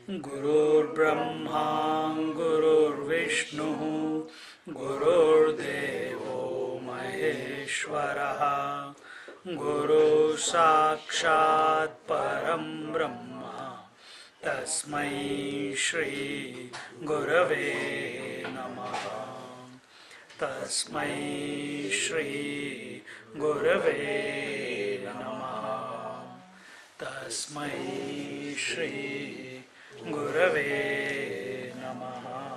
गुरुर्ब्रह्मा गुरुर्विष्णु गुरुर्देवो महेश्वरः गुरु साक्षात् परं ब्रह्म तस्मै श्री गुरवे नमः तस्मै श्री गुरवे नमः तस्मै Shri Gurave Namaha.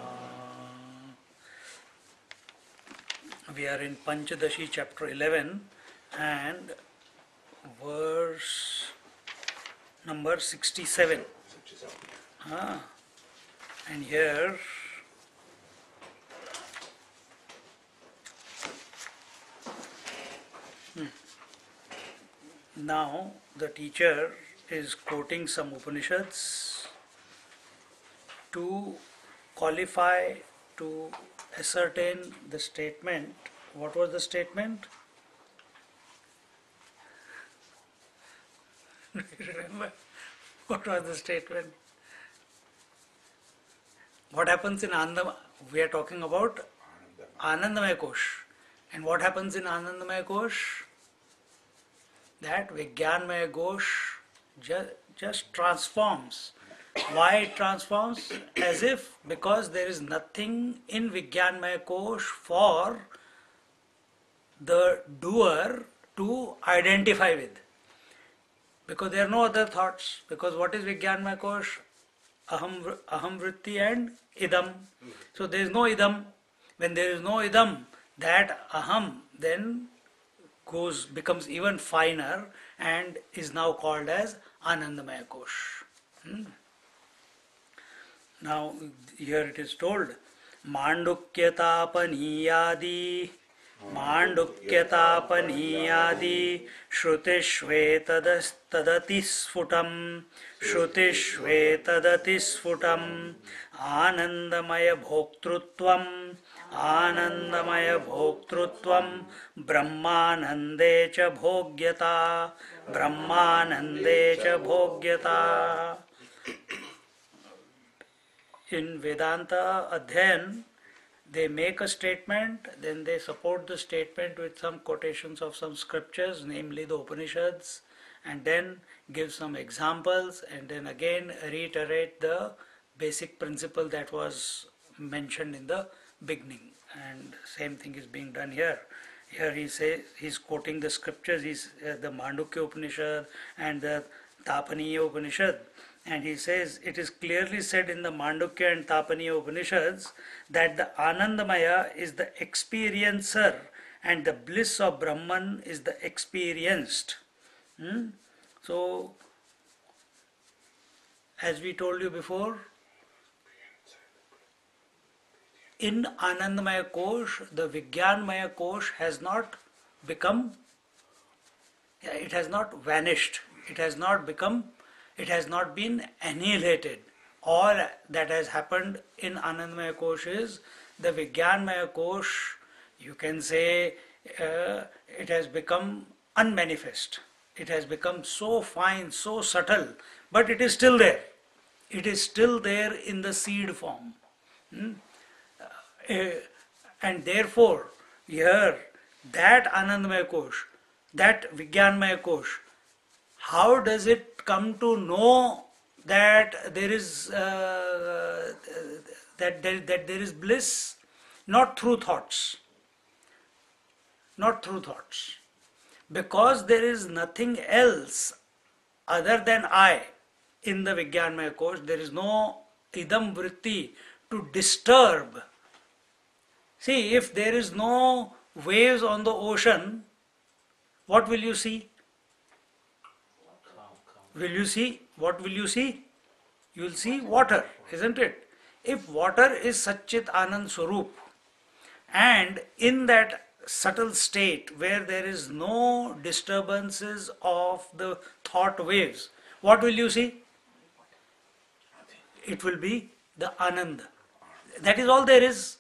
We are in Pancadasi chapter 11 and verse number 67. And here now the teacher is quoting some Upanishads to qualify, to ascertain the statement. What was the statement? Do you remember? What was the statement? What happens in Anandamaya? We are talking about Anandamaya Kosh. And what happens in Anandamaya Kosh? That Vijnanmaya Kosh just transforms. Why it transforms? As if because there is nothing in Vijnanmaya Kosh for the doer to identify with. Because there are no other thoughts. Because what is Vijnanmaya Kosh? Aham vritti and idam. So there is no idam. When there is no idam, that aham then becomes even finer and is now called as Anandamaya Kosh. Now here it is told Mandukyatapaniyadi Shrutishvetadati sfutam Anandamaya bhoktrutvam Brahmanande cha bhogyata. In Vedanta Adhyayan, they make a statement, then they support the statement with some quotations of some scriptures, namely the Upanishads, and then give some examples, and then again reiterate the basic principle that was mentioned in the beginning. And same thing is being done here. Here he says, he's quoting the scriptures, the Mandukya Upanishad and the Tapaniya Upanishad. And he says, it is clearly said in the Mandukya and Tapaniya Upanishads that the Anandamaya is the experiencer and the bliss of Brahman is the experienced. So, as we told you before, in Anandamaya Kosh, the Vijnanmaya Kosh has not become, it has not vanished, it has not been annihilated. All that has happened in Anandamaya Kosh is the Vijnanmaya Kosh, you can say it has become unmanifest. It has become so fine, so subtle, but it is still there. It is still there in the seed form. And therefore, here, that Anandamaya Kosh, that Vijnanmaya Kosh, how does it come to know that there is that there is bliss? Not through thoughts. Not through thoughts. Because there is nothing else other than I in the Vijnanmaya Kosh. There is no idam vritti to disturb. See, if there is no waves on the ocean, what will you see? Will you see? What will you see? You will see water, isn't it? If water is Satchit Anand Swarup, and in that subtle state where there is no disturbances of the thought waves, what will you see? It will be the Anand. That is all there is.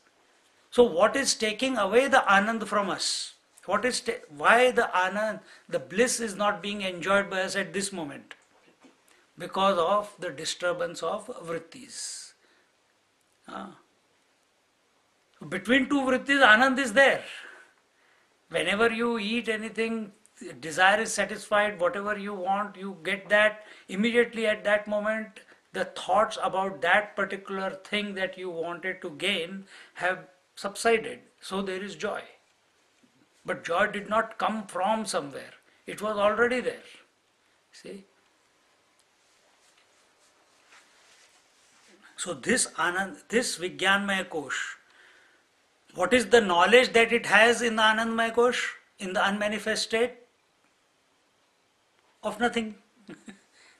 So what is taking away the Anand from us? Why the Anand, the bliss is not being enjoyed by us at this moment? Because of the disturbance of vrittis. Between two vrittis, Anand is there. Whenever you eat anything, desire is satisfied, whatever you want, you get that. Immediately at that moment, the thoughts about that particular thing that you wanted to gain have subsided. So there is joy. But joy did not come from somewhere. It was already there. See? So this Anand, this Vijnanmaya Kosh, what is the knowledge that it has in the Anandmaya Kosh, in the unmanifest state? Of nothing.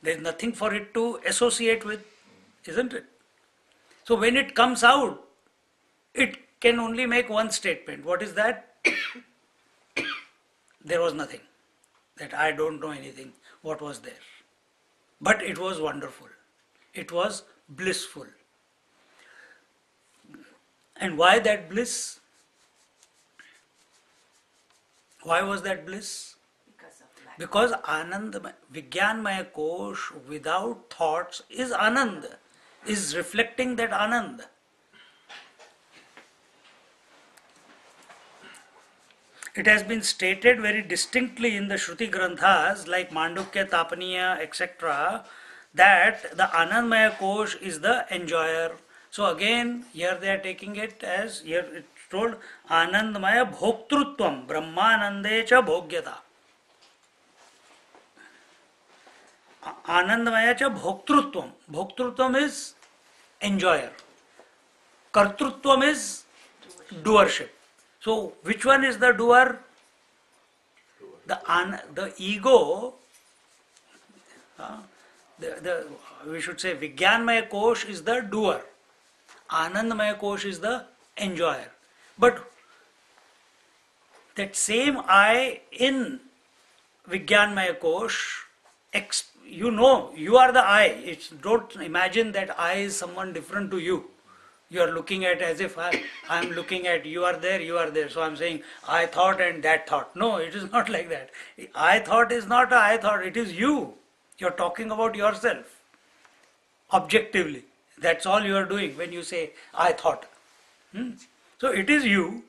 There is nothing for it to associate with, isn't it? So when it comes out, it can only make one statement. What is that? There was nothing. That I don't know anything. What was there? But it was wonderful. It was blissful. And why that bliss? Why was that bliss? Because Anand, Vijnanmaya Kosh without thoughts is Anand, is reflecting that Anand. It has been stated very distinctly in the Shruti Granthas like Mandukya, Tapaniya, etc. that the Anandmaya Kosh is the enjoyer. So again, here they are taking it as, here it's told, Anandmaya Bhoktrutvam, Brahmanande cha Bhogyata. Anandmaya cha Bhoktrutvam. Bhoktrutvam is enjoyer. Kartrutvam is doership. So which one is the doer? The ego, we should say Vijnanmaya Kosh is the doer. Anandmaya Kosh is the enjoyer. But that same I in Vijnanmaya Kosh, you know, you are the I. Don't imagine that I is someone different to you. You are looking at as if I am looking at you are there, you are there. So I am saying I thought and that thought. No, it is not like that. I thought is not a I thought, it is you. You are talking about yourself. Objectively. That's all you are doing when you say I thought. So it is you.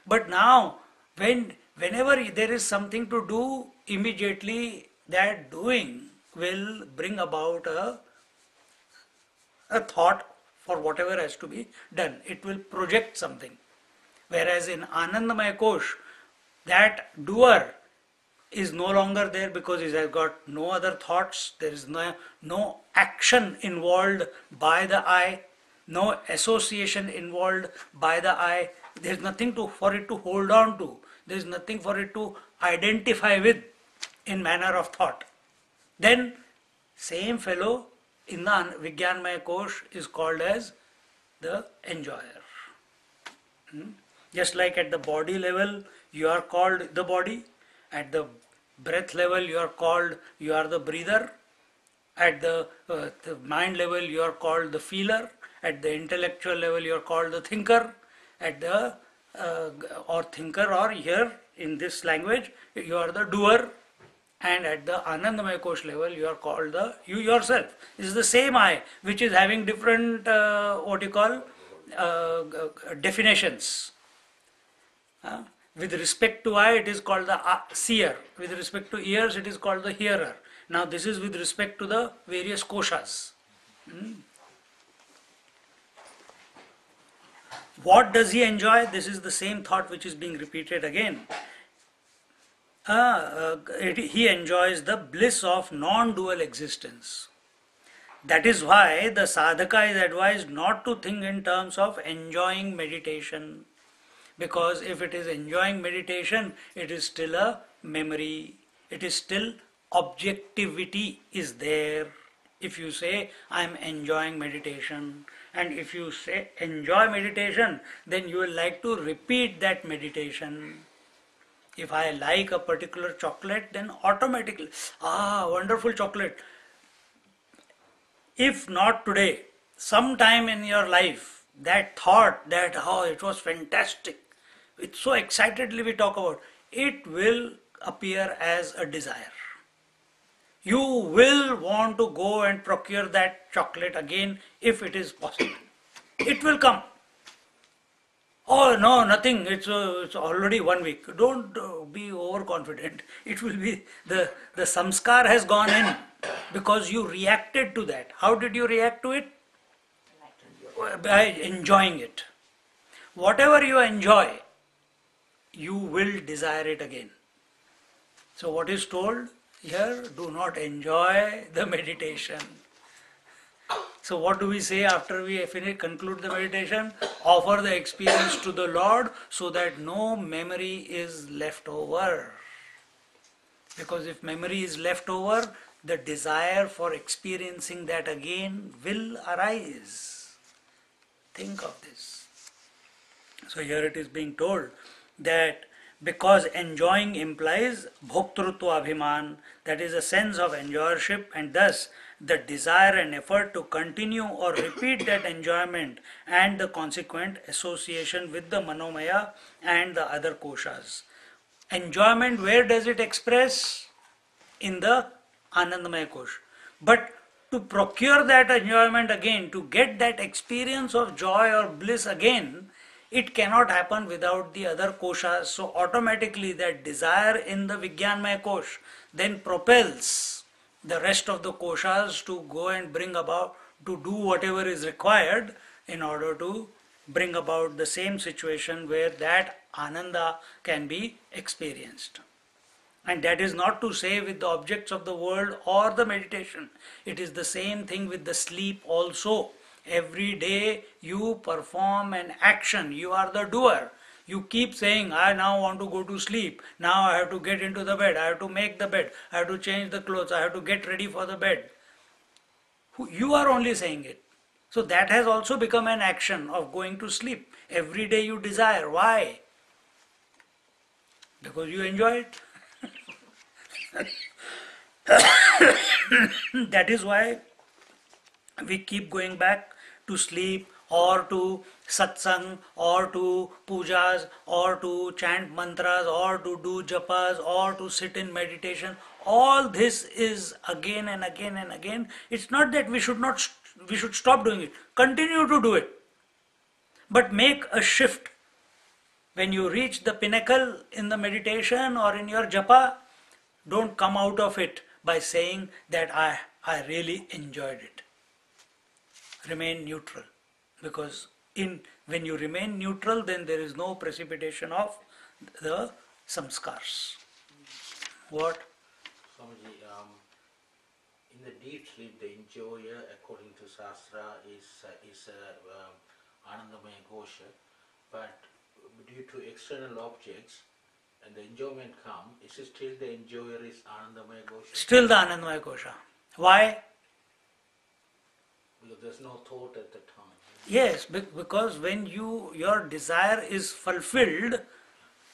But now whenever there is something to do, immediately that doing will bring about a thought for whatever has to be done. It will project something. Whereas in Anandamaya Kosh, that doer is no longer there because he has got no other thoughts. There is no action involved by the I, no association involved by the I. There is nothing for it to hold on to. There is nothing for it to identify with in manner of thought. Then same fellow in the Vijnanmaya Kosh is called as the enjoyer. Just like at the body level you are called the body, at the breath level you are the breather, at the mind level you are called the feeler, at the intellectual level you are called the thinker, at the or here in this language you are the doer, and at the Anandamaya Kosh level you are called you yourself. This is the same I which is having different definitions. With respect to eye it is called the seer, with respect to ears it is called the hearer. Now this is with respect to the various koshas. What does he enjoy? This is the same thought which is being repeated again. He enjoys the bliss of non-dual existence. That is why the sadhaka is advised not to think in terms of enjoying meditation, because if it is enjoying meditation, it is still a memory, it is still objectivity is there. If you say I am enjoying meditation And if you say enjoy meditation, then you will like to repeat that meditation. If I like a particular chocolate, then automatically, wonderful chocolate. If not today, sometime in your life, that thought that, oh, it was fantastic, it's so excitedly we talk about, it will appear as a desire. You will want to go and procure that chocolate again if it is possible. It will come. Oh no, nothing. It's already 1 week. Don't be overconfident. It will be the samskar has gone in because you reacted to that. How did you react to it? By enjoying it. Whatever you enjoy, you will desire it again. So what is told here? Do not enjoy the meditation. So what do we say after we conclude the meditation? Offer the experience to the Lord so that no memory is left over. Because if memory is left over, the desire for experiencing that again will arise. Think of this. So here it is being told that because enjoying implies bhoktrutva abhiman, that is a sense of enjoyership, and thus the desire and effort to continue or repeat that enjoyment and the consequent association with the manomaya and the other koshas. Enjoyment, where does it express? In the Anandamaya Kosh. But to procure that enjoyment again, to get that experience of joy or bliss again, it cannot happen without the other koshas. So automatically that desire in the Vijnanmaya Kosh then propels the rest of the koshas to go and bring about, to do whatever is required in order to bring about the same situation where that ananda can be experienced. And that is not to say with the objects of the world or the meditation. It is the same thing with the sleep also. Every day you perform an action, you are the doer. You keep saying, I now want to go to sleep, now I have to get into the bed, I have to make the bed, I have to change the clothes, I have to get ready for the bed. You are only saying it. So that has also become an action of going to sleep. Every day you desire. Why? Because you enjoy it. That is why we keep going back to sleep or to satsang or to pujas or to chant mantras or to do japas or to sit in meditation. All this is again and again and again. It's not that we should stop doing it. Continue to do it. But make a shift. When you reach the pinnacle in the meditation or in your japa, don't come out of it by saying that I really enjoyed it. Remain neutral, because when you remain neutral, then there is no precipitation of the samskars. What? Swamiji, in the deep sleep, the enjoyer, according to Shastra, is Anandamaya Gosha, but due to external objects, and the enjoyment come, is it still the enjoyer is Anandamaya Gosha? Still the Anandamaya Kosha. Why? Because there's no thought at the time. Yes, because when your desire is fulfilled,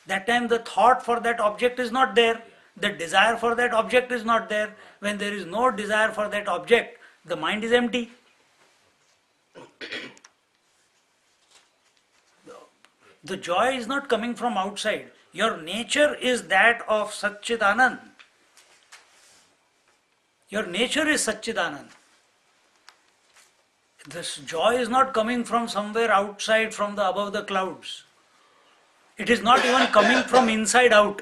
that time the thought for that object is not there. The desire for that object is not there. When there is no desire for that object, the mind is empty. The joy is not coming from outside. Your nature is that of Satchidanand. Your nature is Satchidanand. This joy is not coming from somewhere outside, from the above the clouds. It is not even coming from inside out.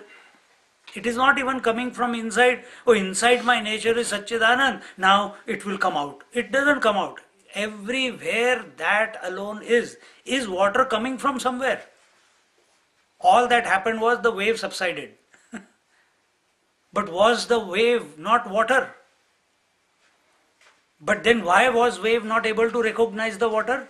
It is not even coming from inside. Oh, inside my nature is Satchidanand, now it will come out. It doesn't come out. Everywhere that alone is water coming from somewhere. All that happened was the wave subsided. But was the wave not water? But then why was wave not able to recognize the water?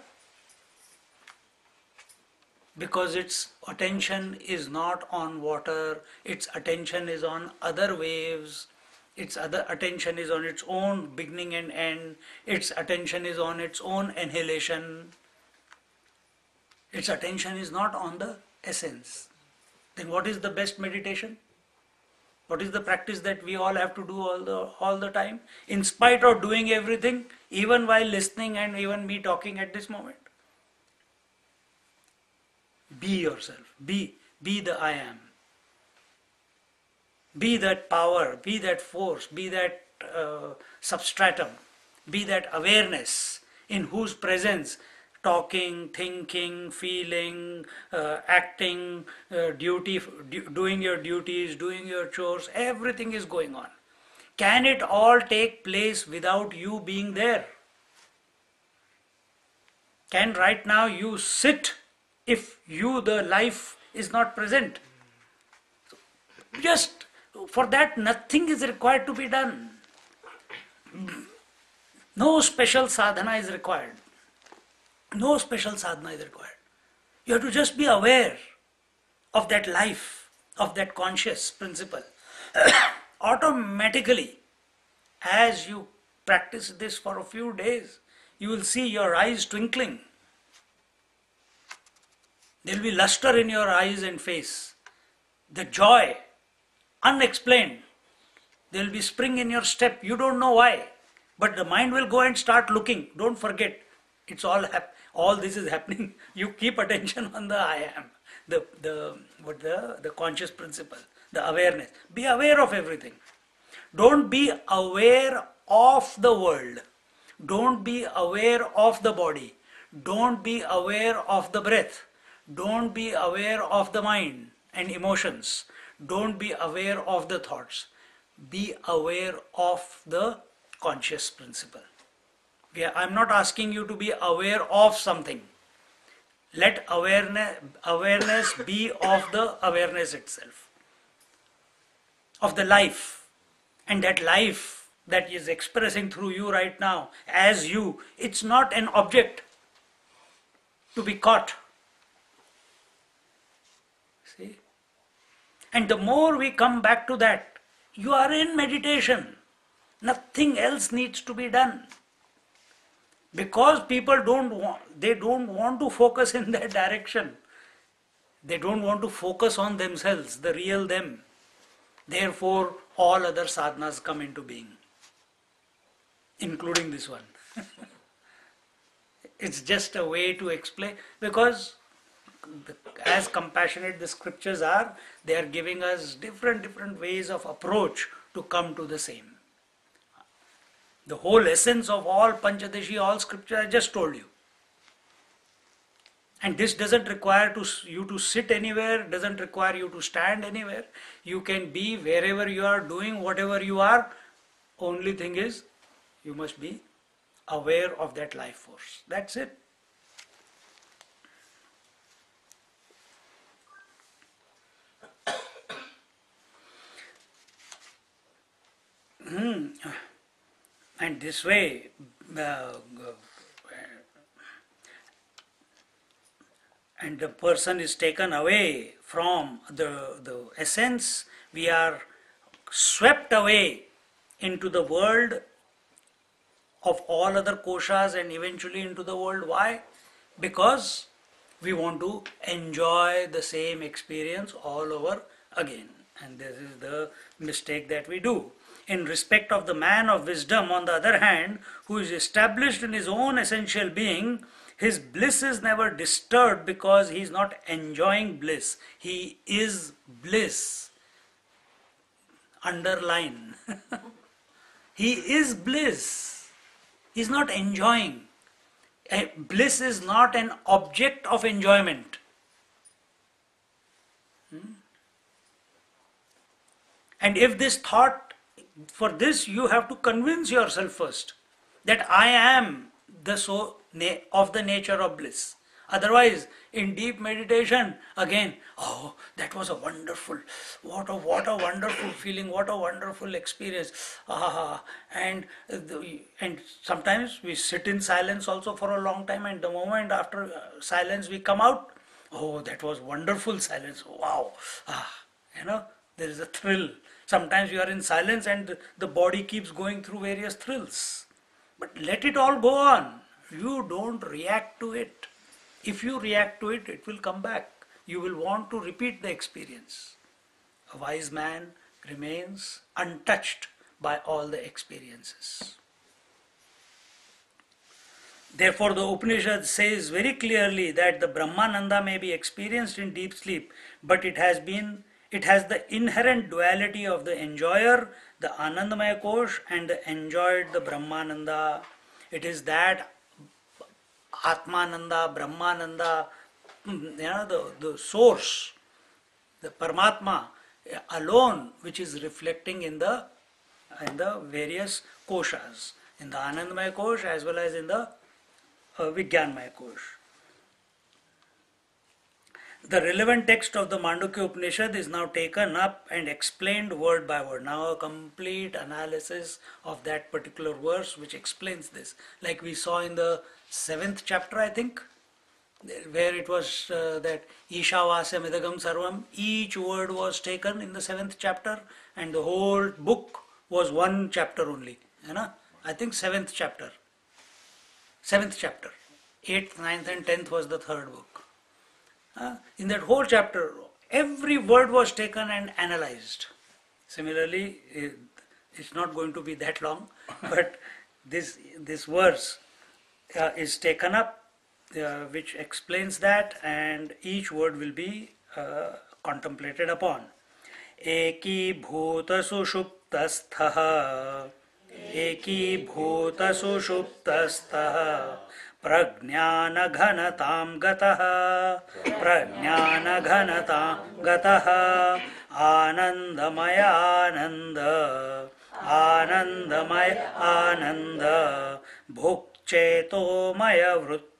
Because its attention is not on water, its attention is on other waves. Its other attention is on its own beginning and end. Its attention is on its own annihilation. Its attention is not on the essence. Then what is the best meditation? What is the practice that we all have to do all the time? In spite of doing everything, even while listening and even me talking at this moment. Be yourself. Be the I am. Be that power, be that force, be that substratum, be that awareness in whose presence talking, thinking, feeling, acting, doing your duties, doing your chores, everything is going on. Can it all take place without you being there? Can right now you sit if you, the life, is not present? Just for that, nothing is required to be done. No special sadhana is required. No special sadhana is required. You have to just be aware of that life, of that conscious principle. Automatically, as you practice this for a few days, you will see your eyes twinkling. There will be luster in your eyes and face. The joy, unexplained. There will be spring in your step. You don't know why. But the mind will go and start looking. Don't forget. It's all this is happening. You keep attention on the I am. The conscious principle. The awareness. Be aware of everything. Don't be aware of the world. Don't be aware of the body. Don't be aware of the breath. Don't be aware of the mind and emotions. Don't be aware of the thoughts. Be aware of the conscious principle. I'm not asking you to be aware of something. Let awareness be of the awareness itself. Of the life. And that life that is expressing through you right now, as you, it's not an object to be caught. See? And the more we come back to that, you are in meditation. Nothing else needs to be done. Because people don't want to focus in that direction. They don't want to focus on themselves, the real them. Therefore, all other sadhanas come into being, including this one. It's just a way to explain, because as compassionate the scriptures are, they are giving us different ways of approach to come to the same. The whole essence of all Pancadasi, all scripture, I just told you. And this doesn't require you to sit anywhere, doesn't require you to stand anywhere. You can be wherever you are doing whatever you are. Only thing is, you must be aware of that life force. That's it. And this way, and the person is taken away from the essence. We are swept away into the world of all other koshas and eventually into the world. Why? Because we want to enjoy the same experience all over again. And this is the mistake that we do. In respect of the man of wisdom, on the other hand, who is established in his own essential being, his bliss is never disturbed because he is not enjoying bliss. He is bliss. Underline. He is bliss. He is not enjoying. Bliss is not an object of enjoyment. And if this thought, for this you have to convince yourself first that I am of the nature of bliss. Otherwise, in deep meditation, again, oh, that was a wonderful, what a wonderful feeling, what a wonderful experience. And sometimes we sit in silence also for a long time, and the moment after silence we come out, oh, that was wonderful silence. Wow, there is a thrill. Sometimes you are in silence and the body keeps going through various thrills. But let it all go on. You don't react to it. If you react to it, it will come back. You will want to repeat the experience. A wise man remains untouched by all the experiences. Therefore, the Upanishad says very clearly that the Brahmananda may be experienced in deep sleep, but it has the inherent duality of the enjoyer, the Anandamaya Kosh, and the enjoyed, the Brahmananda. It is that Atmananda, Brahmananda, the source, the Paramatma alone, which is reflecting in the various koshas, in the Anandamaya Kosh as well as in the Vijnanmaya Kosh. The relevant text of the Mandukya Upanishad is now taken up and explained word by word. Now a complete analysis of that particular verse which explains this. Like we saw in the 7th chapter, I think, where it was that Ishavasyam Idagam Sarvam, each word was taken in the 7th chapter and the whole book was one chapter only. I think 7th chapter. 7th chapter. 8th, 9th and 10th was the third book. In that whole chapter, every word was taken and analyzed. Similarly, it's not going to be that long, but this verse is taken up, which explains that, and each word will be contemplated upon. Eki bhuta sushuptasthaha Eki bhuta sushuptasthaha Prajnana-ghanatam gataha Prajnana-ghanatam gataha Anandamaya ananda Anandamaya ananda Bhukchetomaya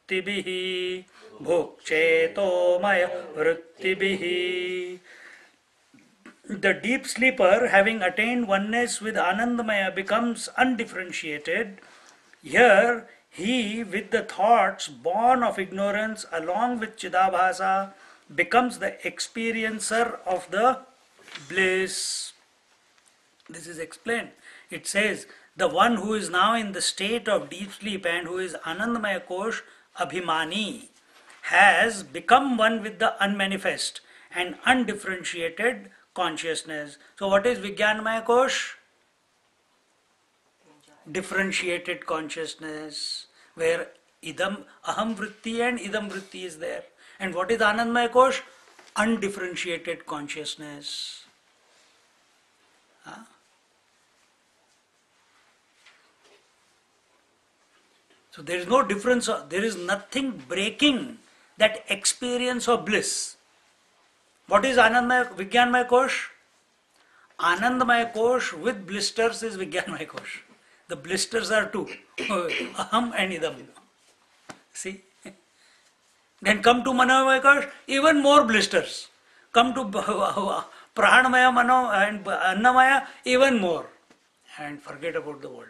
vruttibihi Bhukchetomaya vruttibihi. The deep sleeper, having attained oneness with Anandamaya, becomes undifferentiated. Here, he, with the thoughts born of ignorance along with Chidabhasa, becomes the experiencer of the bliss. This is explained. It says, the one who is now in the state of deep sleep and who is Anandamaya Kosh, Abhimani, has become one with the unmanifest and undifferentiated consciousness. So what is Vijnanmaya Kosh? Differentiated consciousness, where idam aham vritti and idam vritti is there. And what is Anandamaya Kosh? Undifferentiated consciousness. So there is no difference, there is nothing breaking that experience of bliss. What is Anandamaya, Vijnanmaya Kosh? Anandamaya Kosh with blisters is Vijnanmaya Kosh. The blisters are two, aham and idam. See? Then come to Manomaya Kosh, even more blisters. Come to Pranamaya, Mano and Annamaya, even more. And forget about the world.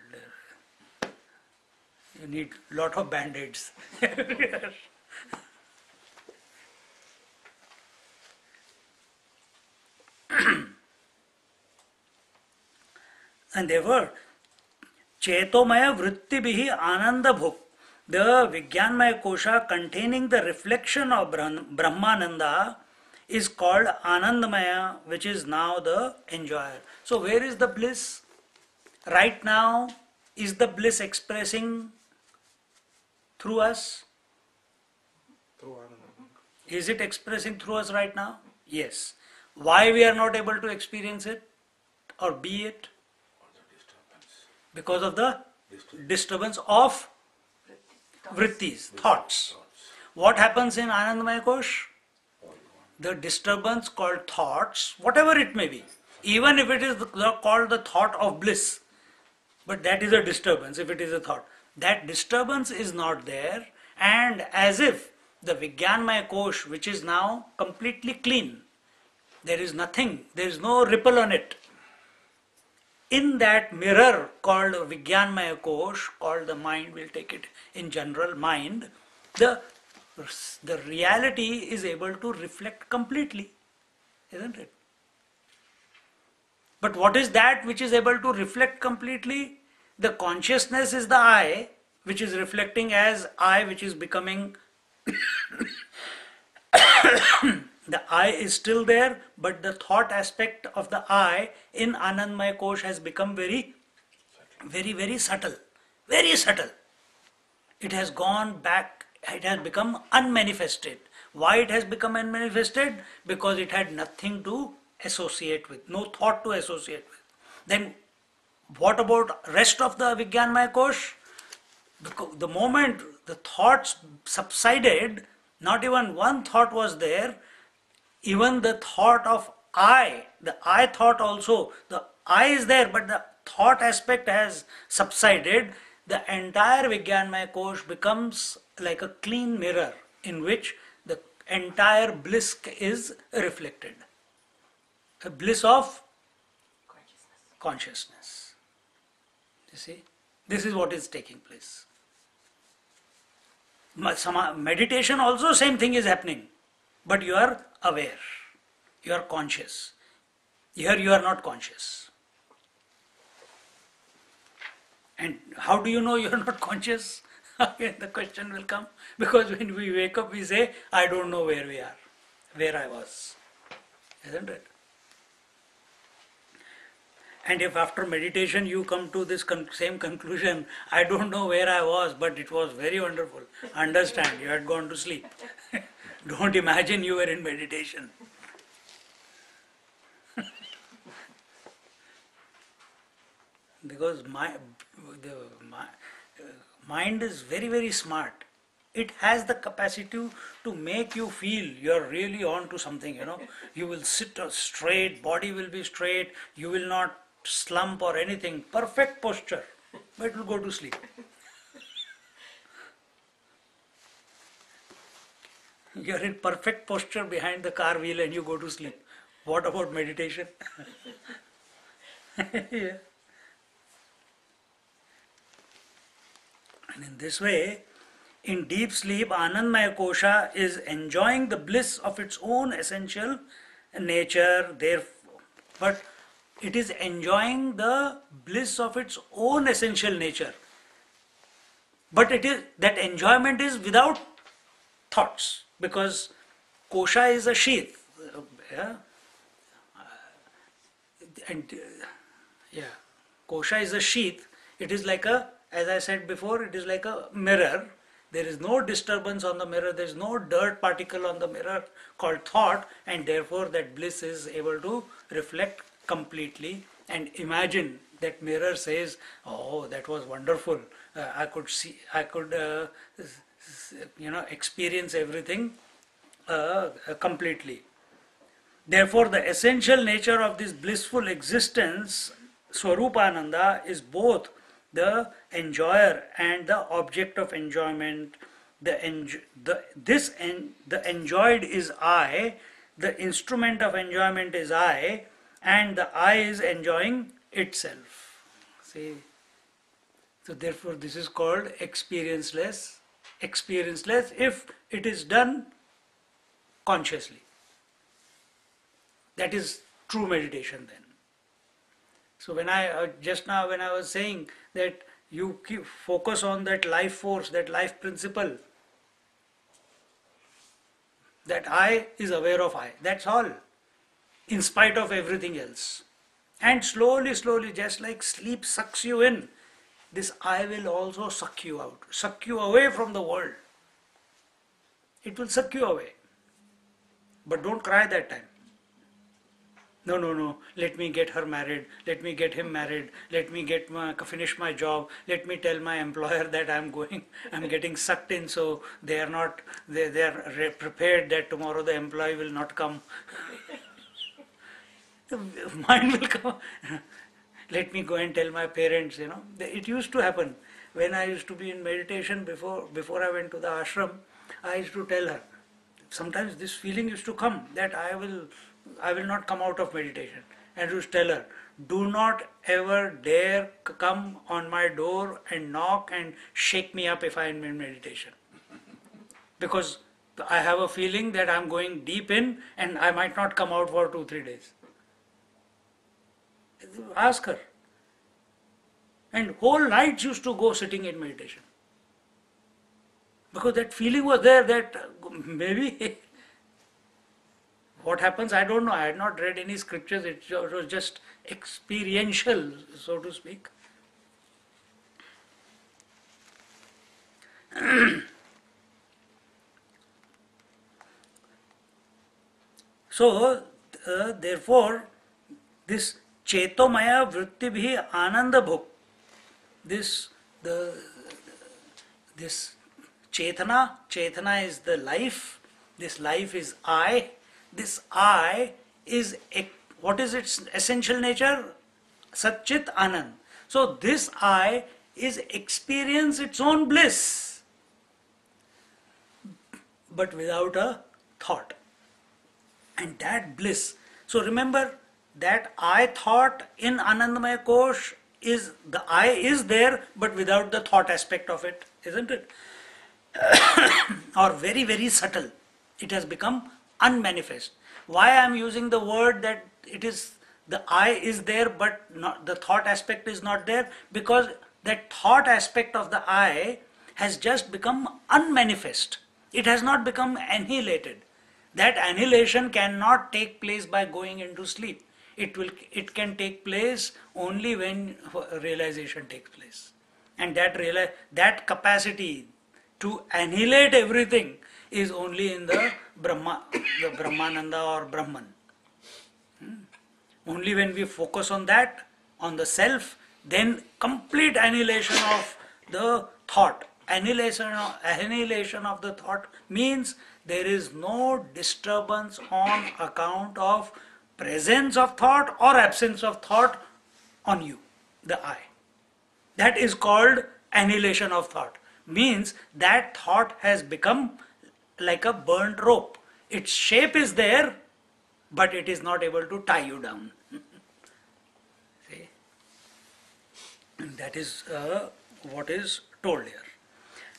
You need lot of band-aids. And therefore, Chetomaya Vrittibhihi Ananda Bhuk, the Vijnanmaya Kosha containing the reflection of Brahmananda, is called Anandamaya, which is now the enjoyer. So where is the bliss? Right now, is the bliss expressing through us? Through Ananda. Is it expressing through us right now? Yes. Why we are not able to experience it or be it? Because of the disturbance of vrittis, thoughts. What happens in Anandamaya Kosh? The disturbance called thoughts, whatever it may be, even if it is called the thought of bliss, but that is a disturbance if it is a thought. That disturbance is not there, and as if the Vijnanmaya Kosh, which is now completely clean, there is nothing, there is no ripple on it. In that mirror called Vijnanmaya Kosh, called the mind, we'll take it in general, mind, the reality is able to reflect completely, isn't it? But what is that which is able to reflect completely? The consciousness is the I, which is reflecting as I, which is becoming. The I is still there, but the thought aspect of the I in Anandmaya Kosh has become very, very, very subtle. Very subtle. It has gone back, it has become unmanifested. Why it has become unmanifested? Because it had nothing to associate with, no thought to associate with. Then what about rest of the Vijnanmaya Kosh? Because the moment the thoughts subsided, not even one thought was there, even the thought of I, the I thought also, the I is there, but the thought aspect has subsided. The entire Vijnanmaya Kosh becomes like a clean mirror in which the entire bliss is reflected. A bliss of consciousness. You see, this is what is taking place. Meditation also same thing is happening, but you are aware, you are conscious. Here you are not conscious. And how do you know you are not conscious? Again the question will come, because when we wake up we say, I don't know where we are, where I was, isn't it? And if after meditation you come to this same conclusion, I don't know where I was, but it was very wonderful. Understand, you had gone to sleep. Don't imagine you were in meditation. Because mind is very, very smart. It has the capacity to make you feel you're really on to something, You will sit straight, body will be straight, you will not slump or anything, perfect posture, but it will go to sleep. You're in perfect posture behind the car wheel and you go to sleep. What about meditation? Yeah. And in this way, in deep sleep, Anandmaya Kosha is enjoying the bliss of its own essential nature, but it is enjoying the bliss of its own essential nature. But that enjoyment is without thoughts, because kosha is a sheath. Kosha is a sheath. It is like as I said before, it is like a mirror. There is no disturbance on the mirror, there is no dirt particle on the mirror called thought, and therefore that bliss is able to reflect completely. And imagine that mirror says, oh, that was wonderful. I could experience everything completely. Therefore, the essential nature of this blissful existence, Swarupananda, is both the enjoyer and the object of enjoyment. The enjoyed is I, the instrument of enjoyment is I, and the I is enjoying itself. See? So therefore this is called experienceless. Experienceless if it is done consciously. That is true meditation then. So when I just now when I was saying that you keep focus on that life force, that life principle, that I is aware of I. That's all. In spite of everything else. And slowly, slowly, just like sleep sucks you in, this I will also suck you out, suck you away from the world. It will suck you away. But don't cry that time. No, let me get her married, let me get him married, let me finish my job, let me tell my employer that I'm getting sucked in, so they are prepared that tomorrow the employee will not come. The mind will come. Let me go and tell my parents, It used to happen. When I used to be in meditation before I went to the ashram, I used to tell her. Sometimes this feeling used to come that I will not come out of meditation. And I used to tell her, do not ever dare come on my door and knock and shake me up if I am in meditation. Because I have a feeling that I am going deep in and I might not come out for 2-3 days. Ask her. And whole nights used to go sitting in meditation. Because that feeling was there that maybe what happens, I don't know. I had not read any scriptures. It was just experiential, so to speak. So, therefore, this chetomaya vrittibhi ananda bhuk, this this chetana is the life, this life is I, this I is what is its essential nature? Satchit Anand. So this I is experience its own bliss, but without a thought. And that bliss. So remember that I thought in Anandamaya Kosh is the I is there, but without the thought aspect of it, isn't it? Or very, very subtle. It has become unmanifest. Why I am using the word that it is the I is there, but not, the thought aspect is not there? Because that thought aspect of the I has just become unmanifest. It has not become annihilated. That annihilation cannot take place by going into sleep. It can take place only when realization takes place. And that capacity to annihilate everything is only in the Brahmananda or Brahman. Only when we focus on that, on the self, then complete annihilation of the thought. Annihilation of the thought means there is no disturbance on account of presence of thought or absence of thought on you, the I. That is called annihilation of thought. Means that thought has become like a burnt rope. Its shape is there, but it is not able to tie you down. See? And that is what is told here.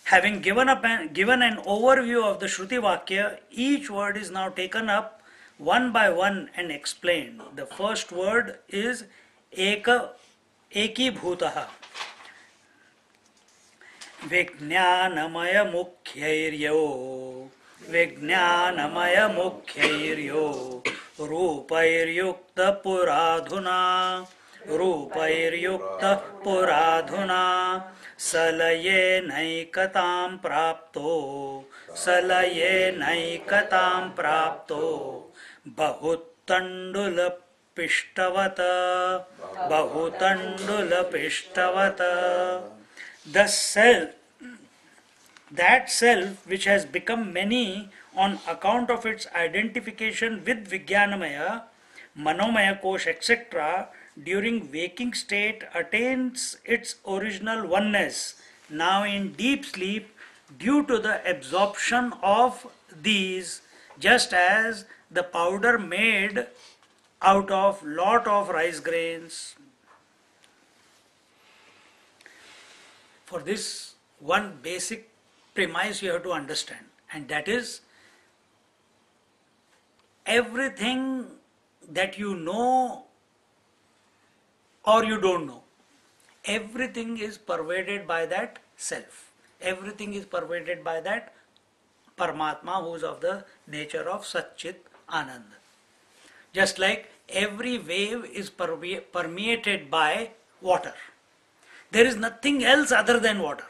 Having given an overview of the Shruti Vakya, each word is now taken up one by one and explained. The first word is Eki Bhutaha. Vijnanamaya Mukhairyo Rupair Yukta Puradhuna Salaye Naikatam Prapto Bahutandula Pishtavata The self, that self which has become many on account of its identification with Vijnanamaya, Manomaya Kosh, etc., during waking state attains its original oneness, now in deep sleep, due to the absorption of these, just as the powder made out of lot of rice grains. For this, one basic premise you have to understand, and that is everything that you know or you don't know, everything is pervaded by that self. Everything is pervaded by that Paramatma who is of the nature of Satchit Anand. Just like every wave is permeated by water. There is nothing else other than water.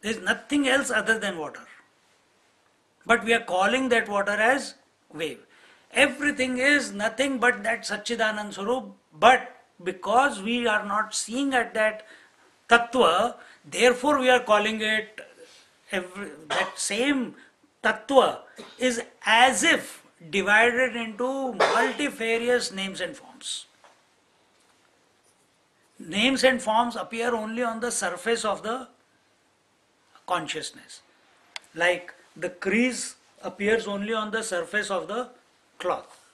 There is nothing else other than water. But we are calling that water as wave. Everything is nothing but that Satchidanand Swarup, but because we are not seeing at that Tattva, therefore we are calling it, that same Tattva is as if divided into multifarious names and forms. Names and forms appear only on the surface of the consciousness. Like the crease appears only on the surface of the cloth.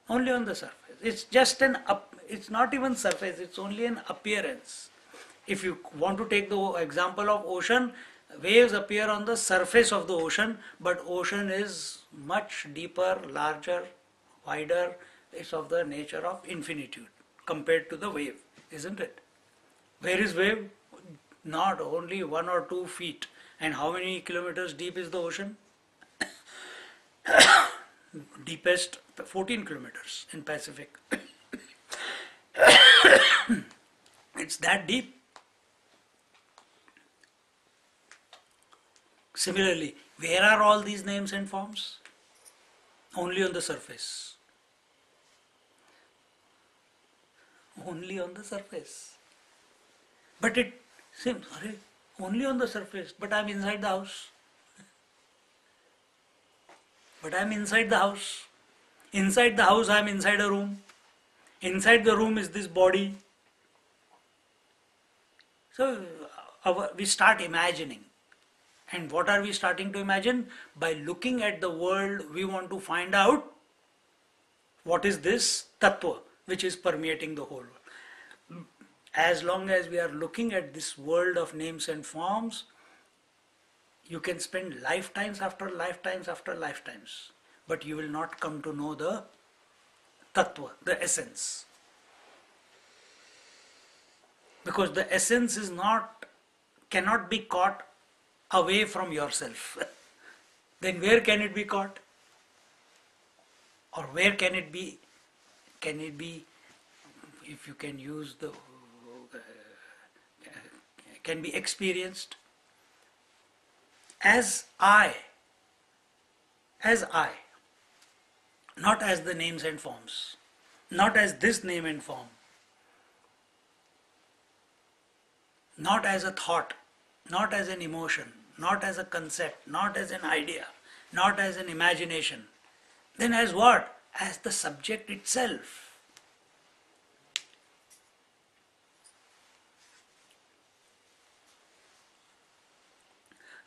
Only on the surface. It's just it's not even surface, it's only an appearance. If you want to take the example of ocean, waves appear on the surface of the ocean, but ocean is much deeper, larger, wider, it's of the nature of infinitude compared to the wave, isn't it? Where is wave? Not only 1 or 2 feet. And how many kilometers deep is the ocean? Deepest 14 kilometers in Pacific. It's that deep. Similarly, where are all these names and forms? Only on the surface. Only on the surface. But it seems, only on the surface, but I'm inside the house. But I'm inside the house. Inside the house, I'm inside a room. Inside the room is this body. So we start imagining. And what are we starting to imagine? By looking at the world, we want to find out what is this tattva which is permeating the whole world. As long as we are looking at this world of names and forms, you can spend lifetimes after lifetimes after lifetimes, but you will not come to know the tattva, the essence. Because the essence is cannot be caught away from yourself. Then where can it be caught? Or where can it be? Can it be, if you can use the, can be experienced? As I, not as the names and forms, not as this name and form, not as a thought, not as an emotion, not as a concept, not as an idea, not as an imagination. Then as what? As the subject itself.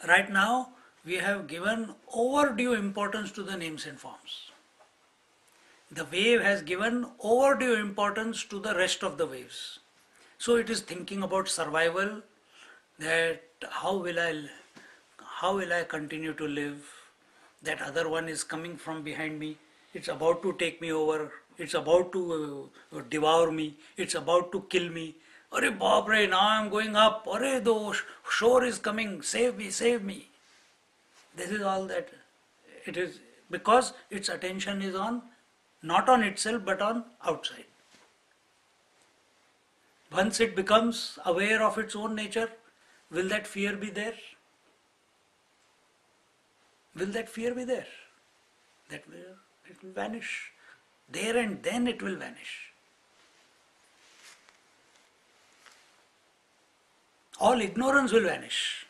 Right now, we have given overdue importance to the names and forms. The wave has given overdue importance to the rest of the waves. So it is thinking about survival, that how will I continue to live? That other one is coming from behind me. It's about to take me over. It's about to devour me. It's about to kill me. Arey Baap re, now I'm going up. Arey, the shore is coming. Save me, save me. This is all that it is, because its attention is on, not on itself, but on outside. Once it becomes aware of its own nature, will that fear be there? Will that fear be there? It will vanish. There and then it will vanish. All ignorance will vanish.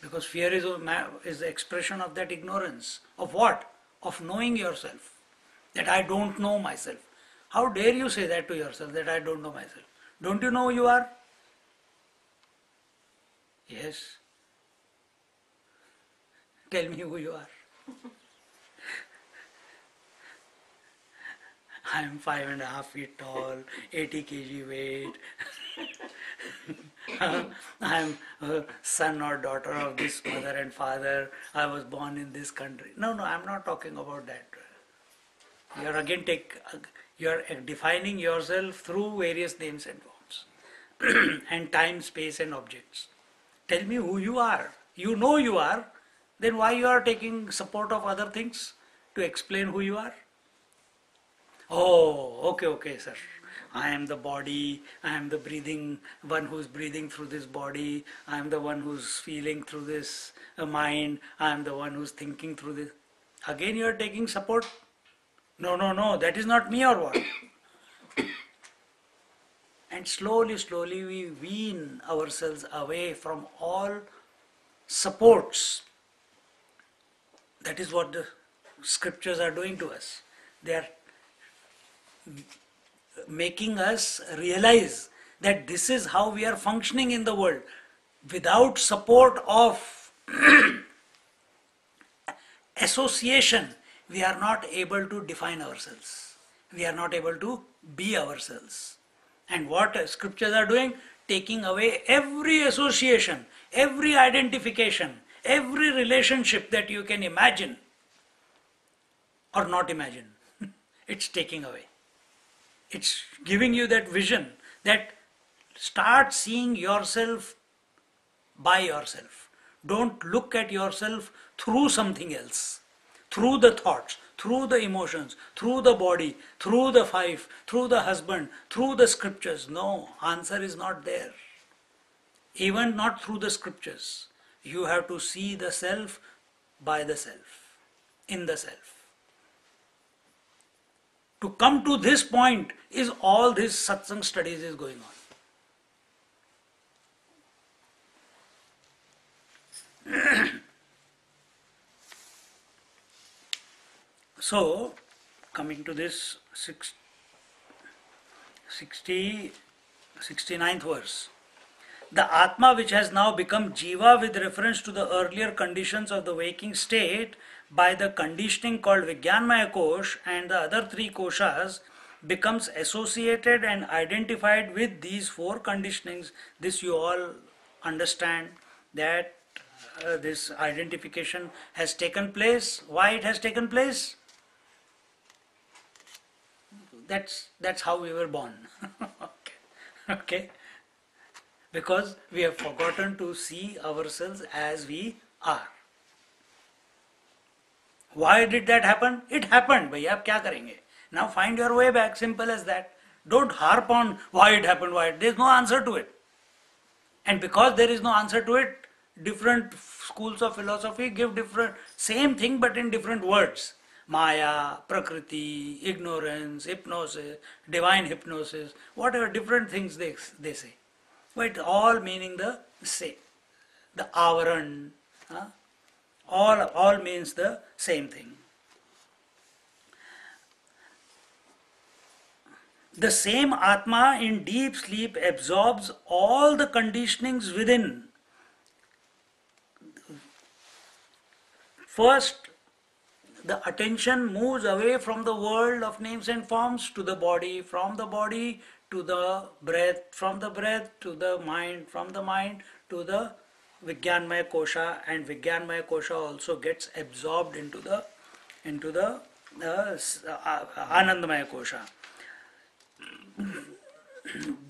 Because fear is the expression of that ignorance. Of what? Of knowing yourself. That I don't know myself. How dare you say that to yourself, that I don't know myself? Don't you know who you are? Yes. Tell me who you are. I am 5.5 feet tall, 80 kg weight. I am a son or daughter of this mother and father. I was born in this country. No, I am not talking about that. You are defining yourself through various names and forms and time, space and objects. Tell me who you are. You know you are. Then why you are taking support of other things to explain who you are? Oh, okay, sir. I am the body, I am the breathing, one who is breathing through this body, I am the one who is feeling through this mind, I am the one who is thinking through this. Again you are taking support? No, that is not me or what? And slowly we wean ourselves away from all supports. That is what the scriptures are doing to us. They are making us realize that this is how we are functioning in the world. Without support of association, we are not able to define ourselves. We are not able to be ourselves. And what scriptures are doing? Taking away every association, every identification, every relationship that you can imagine or not imagine. it's taking away. It's giving you that vision that start seeing yourself by yourself. Don't look at yourself through something else, through the thoughts, through the emotions, through the body, through the wife, through the husband, through the scriptures. No, answer is not there. Even not through the scriptures. You have to see the self by the self, in the self. To come to this point is all this satsang studies is going on. So, coming to this 69th verse. The Atma which has now become Jiva with reference to the earlier conditions of the waking state by the conditioning called Vijnanmaya Kosh and the other three koshas becomes associated and identified with these four conditionings. This you all understand that this identification has taken place. Why it has taken place? That's how we were born. Okay. Because we have forgotten to see ourselves as we are. Why did that happen? It happened. Bhaiya, ab kya karenge? Now find your way back. Simple as that. Don't harp on why it happened. There's no answer to it. And because there is no answer to it, different schools of philosophy give different same thing but in different words. Maya, Prakriti, ignorance, hypnosis, divine hypnosis, whatever different things they say. But all meaning the same. The avaran, all means the same thing. The same Atma in deep sleep absorbs all the conditionings within. First, the attention moves away from the world of names and forms to the body, from the body to the breath, from the breath to the mind, from the mind to the Vijnanmaya Kosha, and Vijnanmaya Kosha also gets absorbed into the Anandamaya Kosha.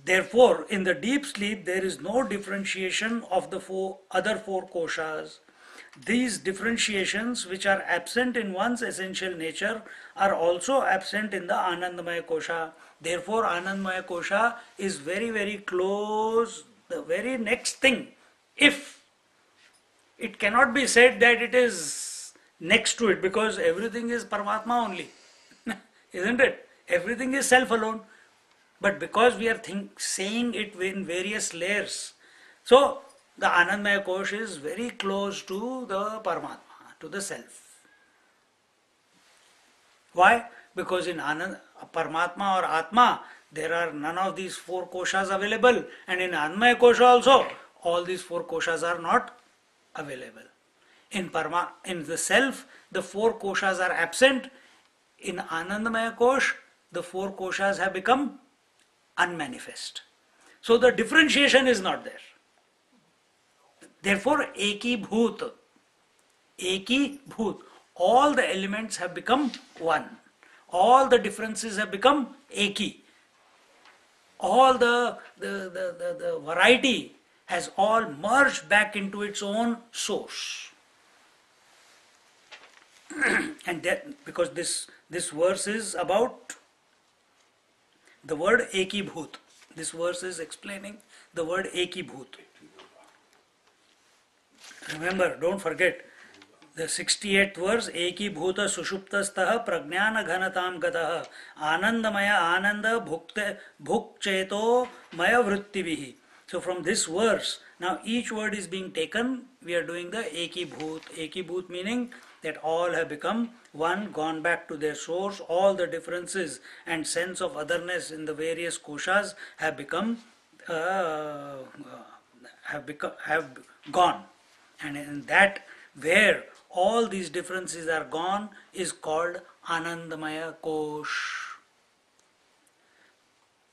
Therefore, in the deep sleep, there is no differentiation of the other four koshas. These differentiations, which are absent in one's essential nature, are also absent in the Anandamaya Kosha. Therefore, Anandamaya Kosha is very, very close, the very next thing. If it cannot be said that it is next to it, because everything is Paramatma only, isn't it? Everything is self alone. But because we are saying it in various layers, so the Anandamaya Kosh is very close to the Paramatma, to the self. Why? Because in Paramatma or Atma, there are none of these four koshas available, and in Anandamaya Kosha also, all these four koshas are not available. In the self, the four koshas are absent. In Anandamaya Kosh, the four koshas have become unmanifest. So the differentiation is not there. Therefore, Eki Bhut, all the elements have become one. All the differences have become Eki. All the variety has all merged back into its own source. And that, because this verse is about the word Eki Bhut. This verse is explaining the word Eki Bhut. Remember, don't forget, the 68th verse, Eki Bhuta Sushuptastaha Pragnana Ghanatam Gataha Anandamaya Ananda Bhukcheto Maya Vrittivihi. So from this verse, now each word is being taken, we are doing the Eki Bhut. Eki Bhut meaning that all have become one, gone back to their source, all the differences and sense of otherness in the various koshas have gone. And in that, where all these differences are gone, is called Anandamaya Kosh.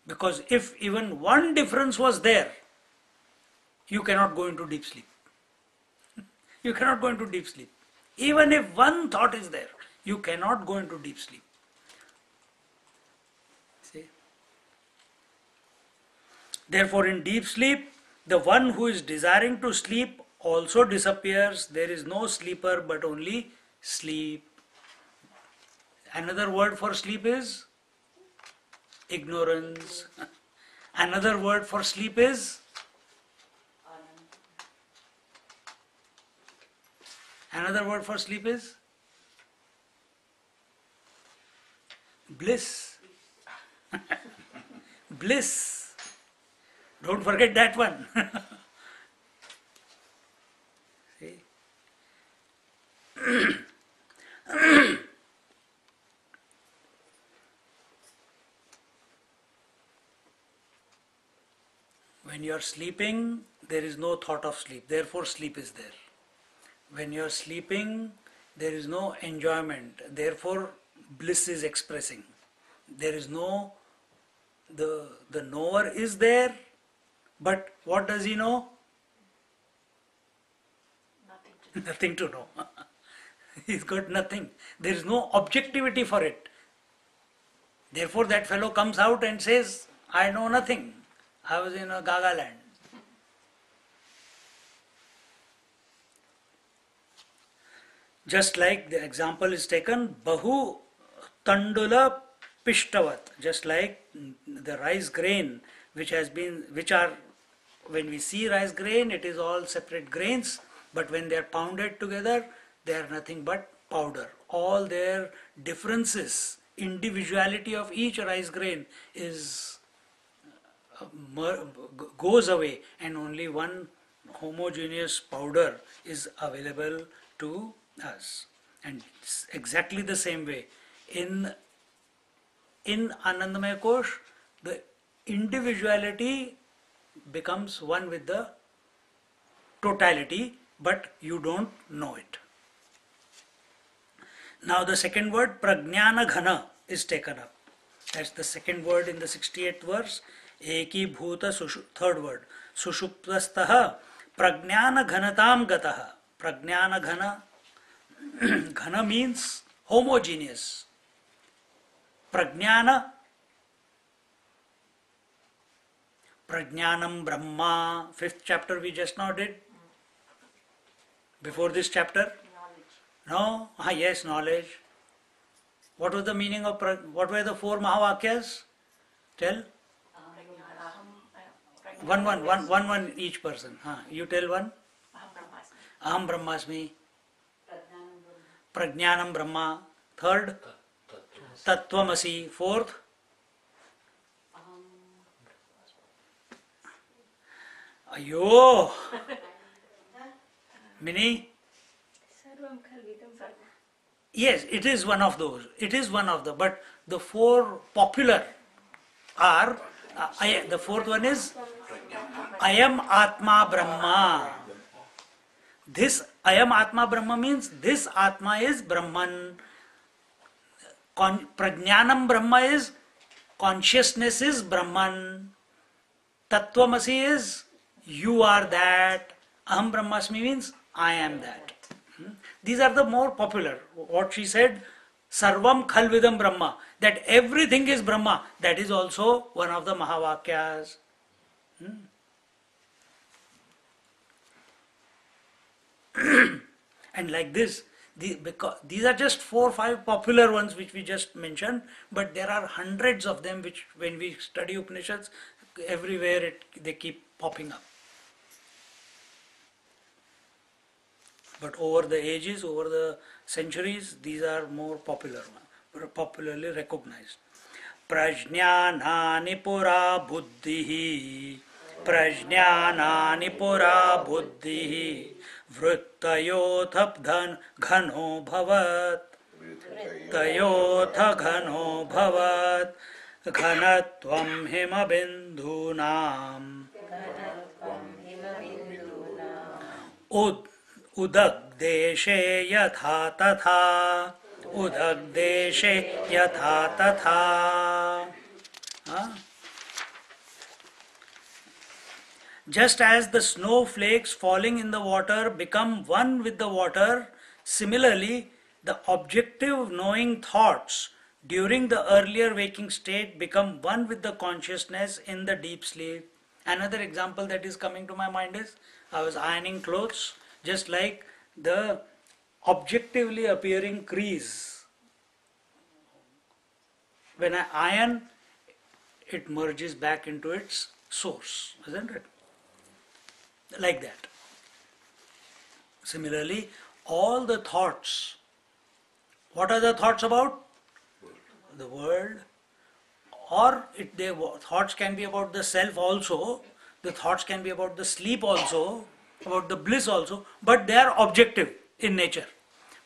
Because if even one difference was there, you cannot go into deep sleep. You cannot go into deep sleep. Even if one thought is there, you cannot go into deep sleep. Therefore, in deep sleep, the one who is desiring to sleep also disappears. There is no sleeper but only sleep. Another word for sleep is ignorance. Another word for sleep is bliss. Bliss. Don't forget that one. See? When you are sleeping, there is no thought of sleep. Therefore, sleep is there. When you are sleeping, there is no enjoyment. Therefore, bliss is expressing. There is no, the knower is there, but what does he know? Nothing to know. He's got nothing. There is no objectivity for it. Therefore, that fellow comes out and says, I know nothing. I was in a Gaga land. Just like the example is taken, Bahu Tandula Pishtavat, just like the rice grain which are, when we see rice grain, it is all separate grains, but when they are pounded together, they are nothing but powder. All their differences, individuality of each rice grain is goes away, and only one homogeneous powder is available to us. And it's exactly the same way in Anandamaya Kosh, the individuality becomes one with the totality, but you don't know it. Now the second word, Prajnana Ghana, is taken up. That's the second word in the 68th verse. Eki Bhuta, third word. Sushuptastaha Prajnana Ghanatam Gataha. Prajnana Ghana. Ghana means homogeneous. Prajnana. Prajnanam Brahma. 5th chapter we just now did. Before this chapter? No? Yes, knowledge. What was the meaning of, what were the 4 Mahavakyas? Tell. One each person. You tell one. Aham Brahmasmi. Prajnanam Brahma. Third. Tattvamasi. Fourth. Ayo. Mini. Yes, it is one of those. It is one of the, but the 4 popular are, the 4th one is Ayam Atma Brahma. This Ayam Atma Brahma means this Atma is Brahman. Prajnanam Brahma is consciousness is Brahman. Tattvamasi is you are that. Aham Brahmasmi means I am that. These are the more popular. What she said, Sarvam Khalvidam Brahma, that everything is Brahma, that is also one of the Mahavakyas. And like this, because these are just 4 or 5 popular ones which we just mentioned, but there are hundreds of them which when we study Upanishads, everywhere they keep popping up. But over the ages, over the centuries, these are more popular, popularly recognized. Prajnanani pura buddhihi, prajnanani pura buddhihi, vrittayotha ghano bhavat, vrittayotha ghano bhavat, ghanatvam himabindhunam, Udagdeshe yatha tatha. Udagdeshe yatha tatha. Just as the snowflakes falling in the water become one with the water, similarly, the objective knowing thoughts during the earlier waking state become one with the consciousness in the deep sleep. Another example that is coming to my mind is I was ironing clothes, just like the objectively appearing crease. When I iron, it merges back into its source, isn't it? Like that. Similarly, all the thoughts, what are the thoughts about? The world. Or thoughts can be about the self also, the thoughts can be about the sleep also, about the bliss also, but they are objective in nature.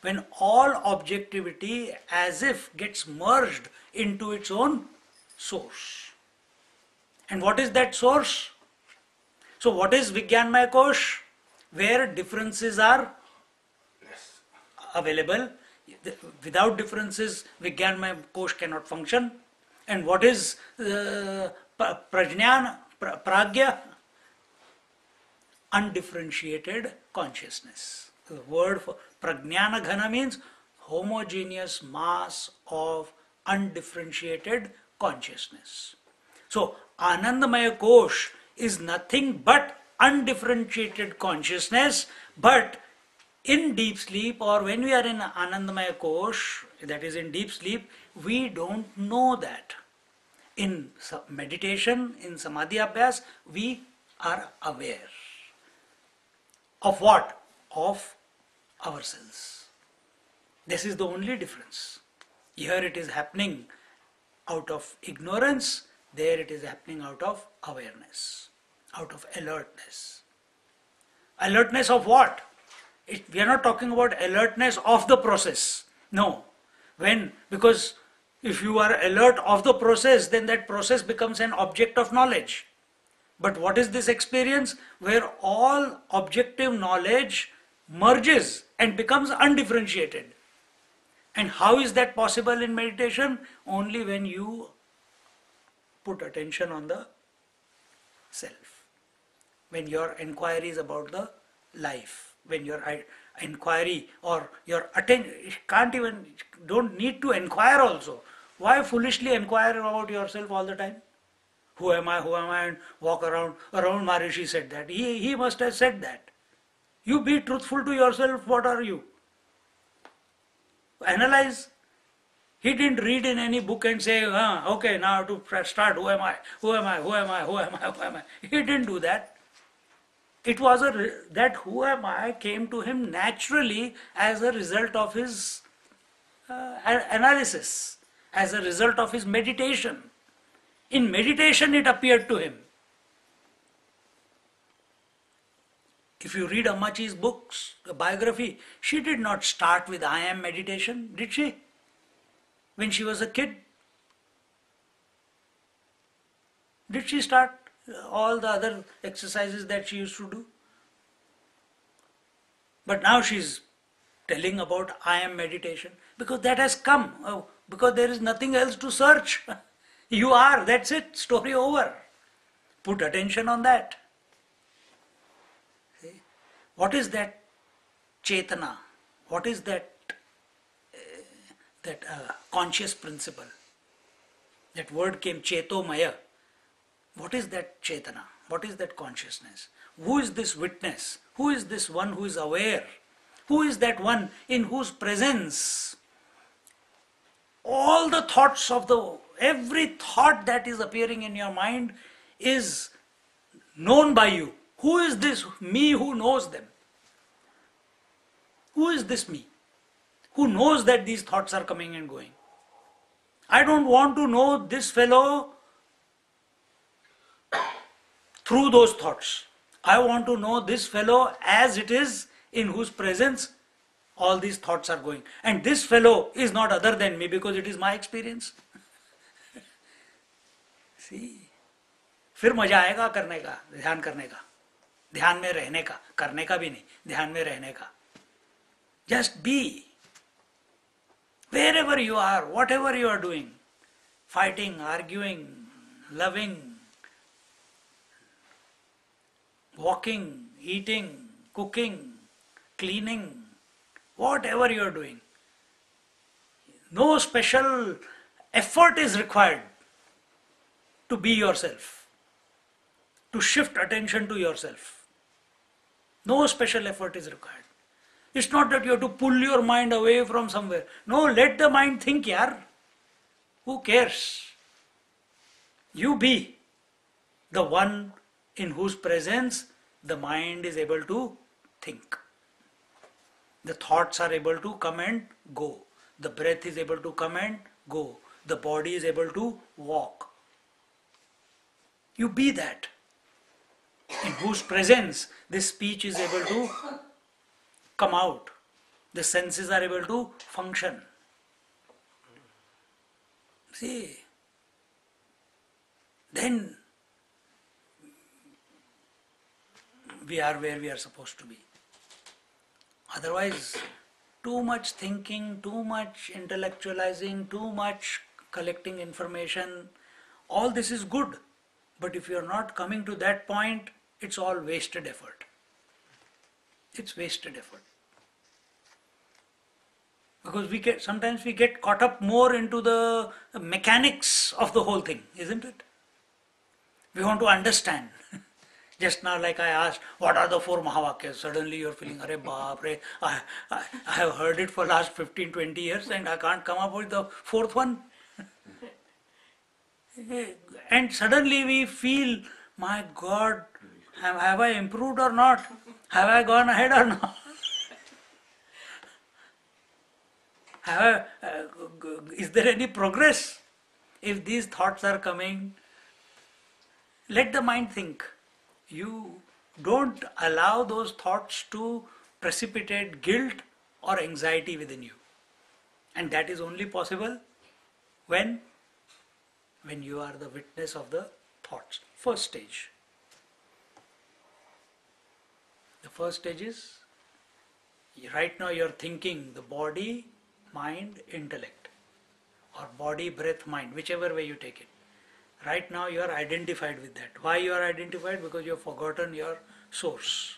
When all objectivity as if gets merged into its own source. And what is that source? So what is Vijnanmaya Kosh? Where differences are available. Without differences, Vijnanmaya Kosh cannot function. And what is pragya? Undifferentiated consciousness. The word for prajnana ghana means homogeneous mass of undifferentiated consciousness. So Anandamaya Kosh is nothing but undifferentiated consciousness, but in deep sleep, or when we are in Anandamaya Kosh, that is in deep sleep, we don't know that. In meditation, in Samadhi Abhyas, we are aware. Of what? Of ourselves. This is the only difference. Here it is happening out of ignorance, there it is happening out of awareness, out of alertness. Alertness of what? We are not talking about alertness of the process. No. Because if you are alert of the process, then that process becomes an object of knowledge. But what is this experience? Where all objective knowledge merges and becomes undifferentiated. And how is that possible in meditation? Only when you put attention on the self. When your inquiry is about the life. When your inquiry or your attention, don't need to inquire also. Why foolishly inquire about yourself all the time? Who am I, and walk around. Maharishi said that. He must have said that. You be truthful to yourself, what are you? Analyze. He didn't read in any book and say, okay, now to start, who am I? He didn't do that. It was that who am I came to him naturally as a result of his analysis, as a result of his meditation. In meditation it appeared to him. If you read Ammachi's books, the biography, she did not start with I am meditation, did she? When she was a kid? Did she start all the other exercises that she used to do? But now she's telling about I am meditation because that has come, because there is nothing else to search. You are, that's it, story over. Put attention on that. See? What is that chetana? What is that conscious principle? That word came chetomaya. What is that chetana? What is that consciousness? Who is this witness? Who is this one who is aware? Who is that one in whose presence all the thoughts of every thought that is appearing in your mind is known by you? Who is this me who knows them? Who is this me who knows that these thoughts are coming and going? I don't want to know this fellow through those thoughts. I want to know this fellow as it is, in whose presence all these thoughts are going. And this fellow is not other than me because it is my experience. See? फिर मजा आएगा करने का, ध्यान करने का, ध्यान में रहने का, करने का भी नहीं, ध्यान में रहने का. Just be. Wherever you are, whatever you are doing, fighting, arguing, loving, walking, eating, cooking, cleaning, whatever you are doing, no special effort is required to be yourself. to shift attention to yourself. No special effort is required. It's not that you have to pull your mind away from somewhere. No, let the mind think, yaar. Who cares? You be the one in whose presence the mind is able to think. The thoughts are able to come and go. The breath is able to come and go. The body is able to walk. You be that in whose presence this speech is able to come out. The senses are able to function. See, then we are where we are supposed to be. Otherwise, too much thinking, too much intellectualizing, too much collecting information, all this is good. But if you are not coming to that point, it's all wasted effort. It's wasted effort. Because sometimes we get caught up more into the mechanics of the whole thing, isn't it? We want to understand. Just now, like I asked, what are the 4 Mahavakyas? Suddenly you're feeling, Arey baap re, I have heard it for last 15, 20 years and I can't come up with the 4th one. And suddenly we feel, my God, have I improved or not? Have I gone ahead or not? Is there any progress? If these thoughts are coming, let the mind think. You don't allow those thoughts to precipitate guilt or anxiety within you. And that is only possible when you are the witness of the thoughts. First stage. The first stage is, right now you're thinking the body, mind, intellect, or body, breath, mind, whichever way you take it. Right now you are identified with that. Why you are identified? Because you have forgotten your source.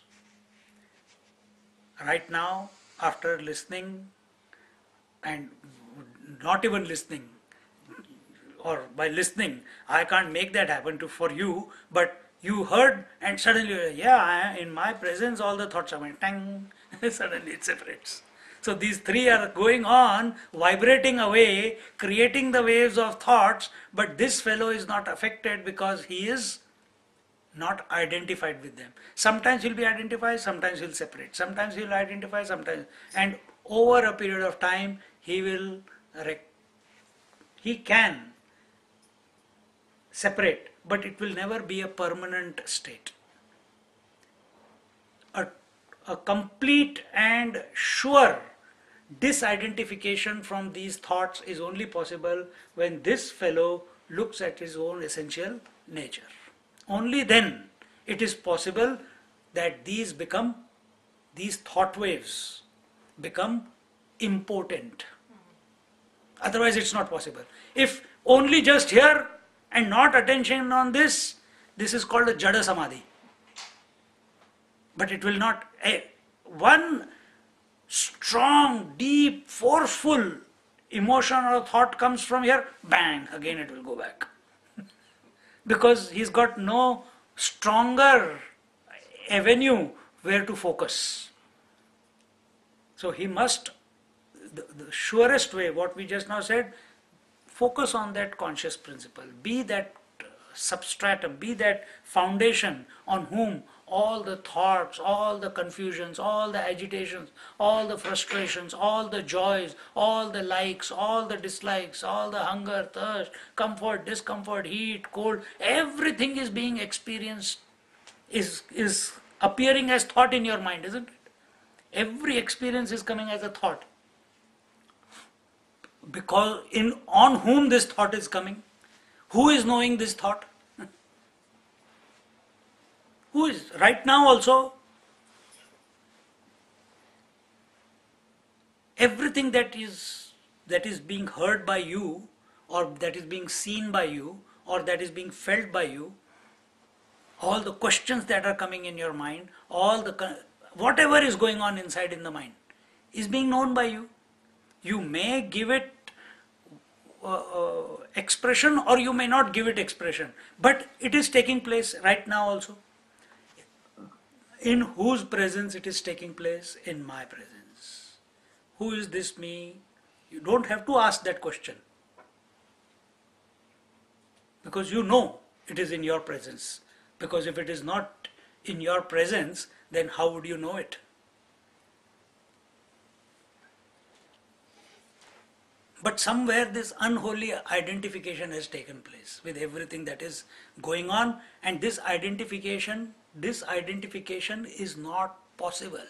Right now, after listening and not even listening, or by listening, I can't make that happen for you, but you heard and suddenly, yeah, in my presence all the thoughts are going, tang, suddenly it separates. So these 3 are going on, vibrating away, creating the waves of thoughts, but this fellow is not affected because he is not identified with them. Sometimes he'll be identified, sometimes he'll separate. Sometimes he'll identify, sometimes, and over a period of time, he can separate, but it will never be a permanent state. A complete and sure disidentification from these thoughts is only possible when this fellow looks at his own essential nature. Only then it is possible that these thought waves become impotent. Otherwise it's not possible. If only just here and not attention on this is called a Jada Samadhi. But it will not. One strong, deep, forceful emotion or thought comes from here, bang, again it will go back. Because he's got no stronger avenue where to focus. So he must, the surest way, what we just now said, focus on that conscious principle. Be that substratum, be that foundation on whom all the thoughts, all the confusions, all the agitations, all the frustrations, all the joys, all the likes, all the dislikes, all the hunger, thirst, comfort, discomfort, heat, cold, everything is being experienced, is appearing as thought in your mind, isn't it? Every experience is coming as a thought. Because on whom this thought is coming? Who is knowing this thought? Who is? Right now also, everything that is being heard by you, or that is being seen by you, or that is being felt by you, all the questions that are coming in your mind, whatever is going on inside in the mind, is being known by you. You may give it expression, or you may not give it expression, but it is taking place right now also. In whose presence it is taking place? In my presence. Who is this me? You don't have to ask that question, because you know it is in your presence. Because if it is not in your presence, then how would you know it? But somewhere this unholy identification has taken place with everything that is going on, and this identification is not possible.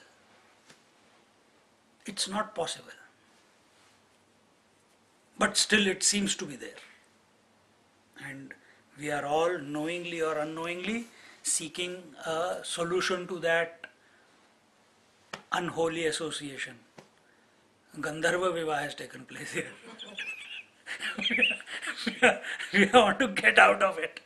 It's not possible. But still it seems to be there. And we are all knowingly or unknowingly seeking a solution to that unholy association. Gandharva Vivaha has taken place here. We want to get out of it.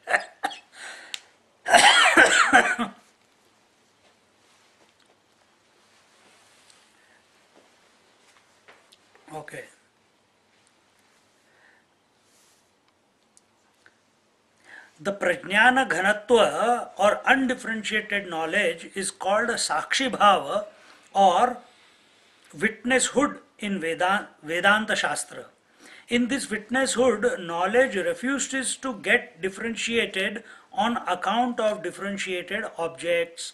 Okay. The prajnana ghanatva or undifferentiated knowledge is called a sakshi bhava or witnesshood in Vedanta Shastra. In this witnesshood, knowledge refuses to get differentiated on account of differentiated objects.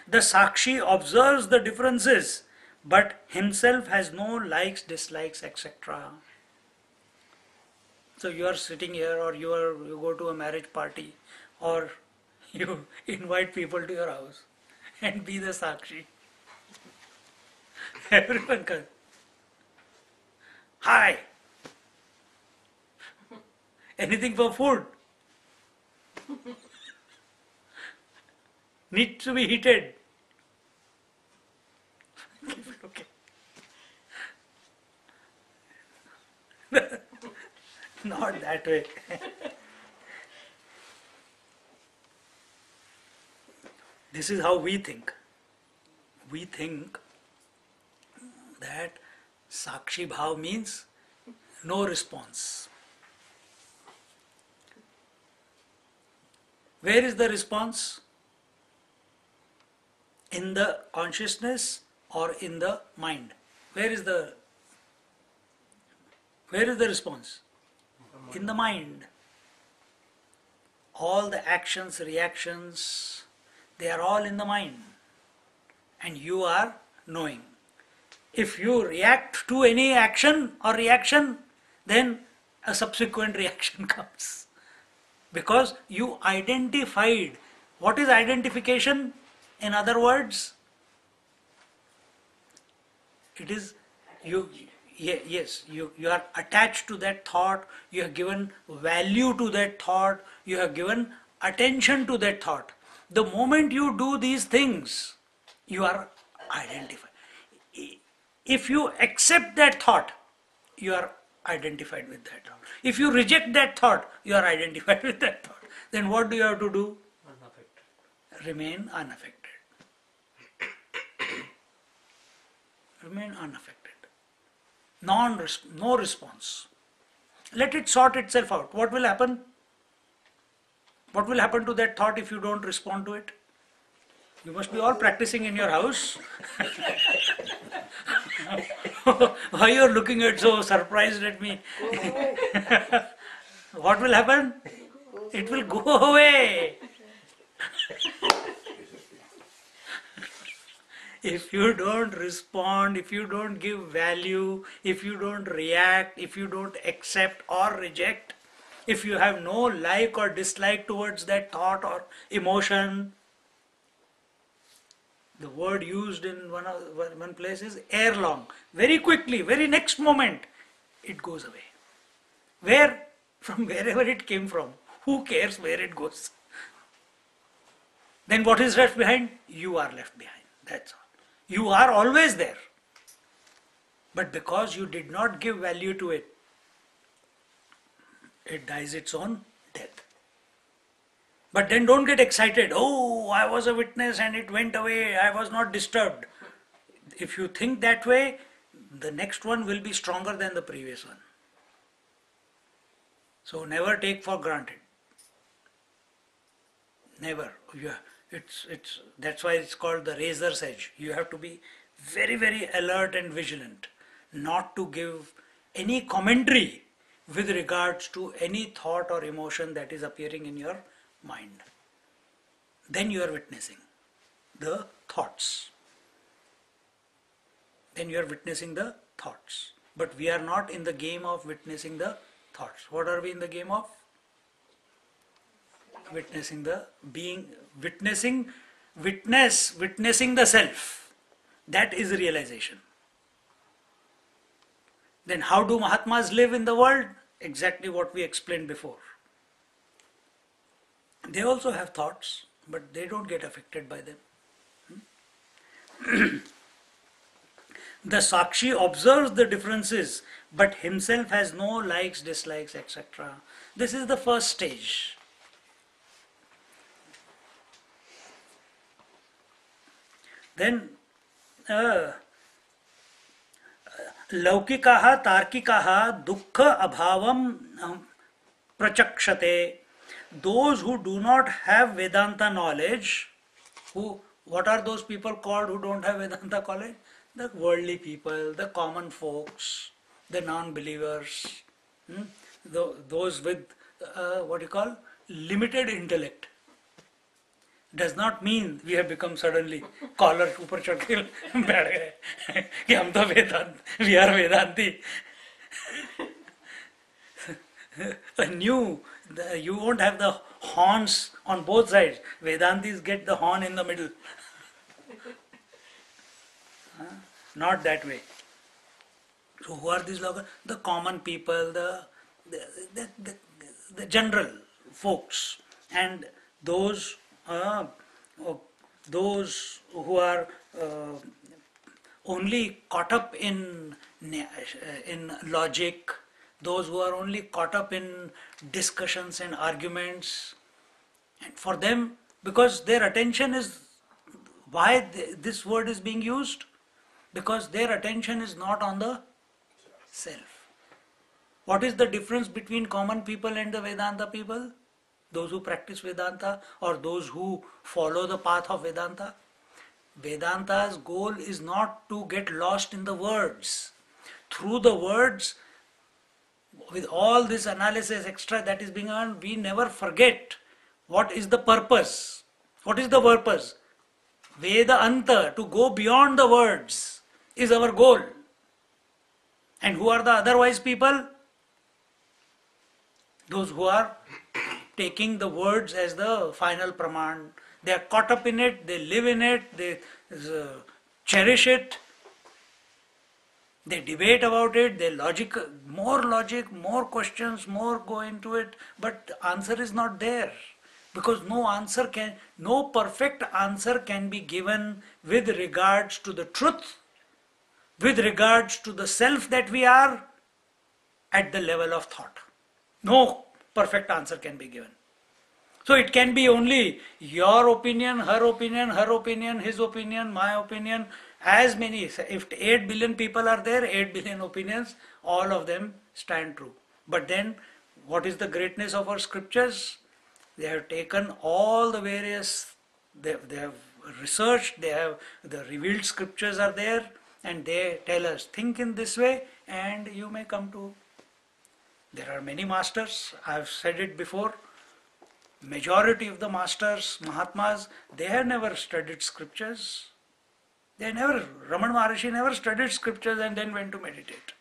The Sakshi observes the differences, but himself has no likes, dislikes, etc. So you are sitting here, or you go to a marriage party, or you invite people to your house and be the Sakshi. Everyone comes. Hi! Anything for food? Needs to be heated. Okay. Not that way. This is how we think. We think that Sakshi Bhav means no response. Where is the response? In the consciousness or in the mind? Where is the response? In the mind. All the actions, reactions, they are all in the mind. And you are knowing. If you react to any action or reaction, then a subsequent reaction comes. Because you identified. What is identification? In other words, it is you. Yes, you are attached to that thought. You have given value to that thought. You have given attention to that thought. The moment you do these things, you are identified. If you accept that thought, you are identified with that thought. If you reject that thought, you are identified with that thought. Then what do you have to do? Unaffected. Remain unaffected. Remain unaffected. No response. Let it sort itself out. What will happen? What will happen to that thought if you don't respond to it? You must be all practicing in your house. Why you are looking at so surprised at me? What will happen? It will go away. If you don't respond, if you don't give value, if you don't react, if you don't accept or reject, if you have no like or dislike towards that thought or emotion, the word used in one place is ere long. Very quickly, very next moment, it goes away. Where? From wherever it came from. Who cares where it goes? Then what is left behind? You are left behind. That's all. You are always there. But because you did not give value to it, it dies its own death. But then don't get excited. Oh, I was a witness and it went away. I was not disturbed. If you think that way, the next one will be stronger than the previous one. So never take for granted. Never. That's why it's called the razor's edge. You have to be very, very alert and vigilant, not to give any commentary with regards to any thought or emotion that is appearing in your mind. Then you are witnessing the thoughts. Then you are witnessing the thoughts. But we are not in the game of witnessing the thoughts. What are we in the game of? Witnessing the being, witnessing the self. That is realization. Then how do Mahatmas live in the world? Exactly what we explained before. They also have thoughts, but they don't get affected by them. The Sakshi observes the differences, but himself has no likes, dislikes, etc. This is the first stage. Then लौकिकाः तार्किकाः दुःख अभावम प्रचक्षते. Those who do not have Vedanta knowledge, what are those people called who don't have Vedanta knowledge? The worldly people, the common folks, the non-believers, those with what you call limited intellect. Does not mean we have become suddenly collar ऊपर चढ़ के बैठ गए कि हम तो वेदांत, we are Vedanti. You won't have the horns on both sides. Vedantis get the horn in the middle. Not that way. So who are these local? The common people, the general folks, and those who are only caught up in logic, those who are only caught up in discussions and arguments. And for them, because their attention is, why this word is being used? Because their attention is not on the self. What is the difference between common people and the Vedanta people? Those who practice Vedanta or those who follow the path of Vedanta? Vedanta's goal is not to get lost in the words. Through the words, with all this analysis extra that is being done, we never forget what is the purpose. What is the purpose? Veda Anta, to go beyond the words, is our goal. And who are the otherwise people? Those who are taking the words as the final praman. They are caught up in it, they live in it, they cherish it, they debate about it, they logic, more questions, more go into it, but answer is not there. Because no perfect answer can be given with regards to the truth, with regards to the self that we are at the level of thought. No perfect answer can be given. So it can be only your opinion, her opinion, his opinion, my opinion, as many. If 8 billion people are there, 8 billion opinions, all of them stand true. But then, what is the greatness of our scriptures? They have taken all the various, they have researched, the revealed scriptures are there, and they tell us, think in this way, and you may come to. There are many masters, I have said it before. Majority of the masters, Mahatmas, they have never studied scriptures. Ramana Maharshi never studied scriptures and then went to meditate.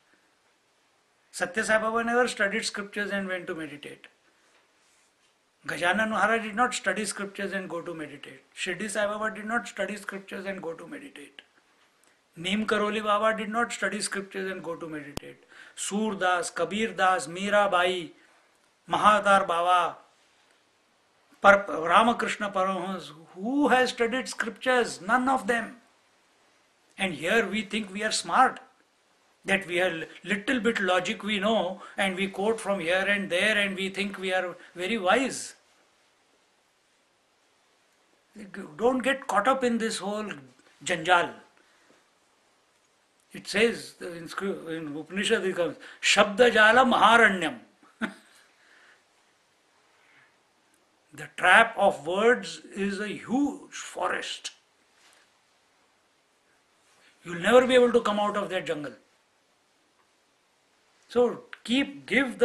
Satya Sai Baba never studied scriptures and went to meditate. Gajanan Maharaj did not study scriptures and go to meditate. Shirdi Sai Baba did not study scriptures and go to meditate. Neem Karoli Baba did not study scriptures and go to meditate. Sur Das, Kabir Das, Meera Bai, Mahatar Baba, Ramakrishna Paramahansa, who has studied scriptures? None of them. And here we think we are smart, that we are little bit logic we know, and we quote from here and there, and we think we are very wise. Don't get caught up in this whole janjal. It says in Upanishad, it comes, Shabda Jala Maharanyam. The trap of words is a huge forest. You'll never be able to come out of that jungle. So give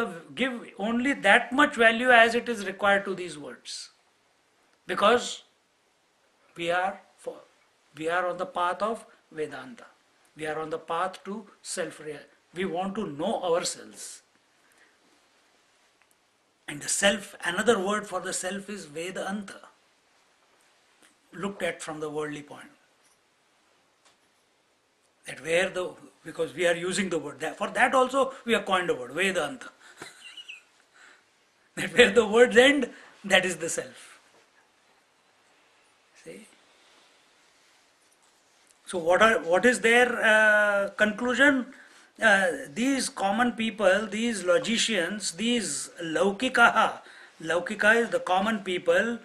only that much value as it is required to these words, because we are on the path of Vedanta. We are on the path to self-realization. We want to know ourselves. And the self, another word for the self is Vedanta, looked at from the worldly point. Because we are using the word, for that also we have coined a word, Vedanta. That where the words end, that is the self. See? So what is their conclusion? These common people, these logicians, these laukika is the common people,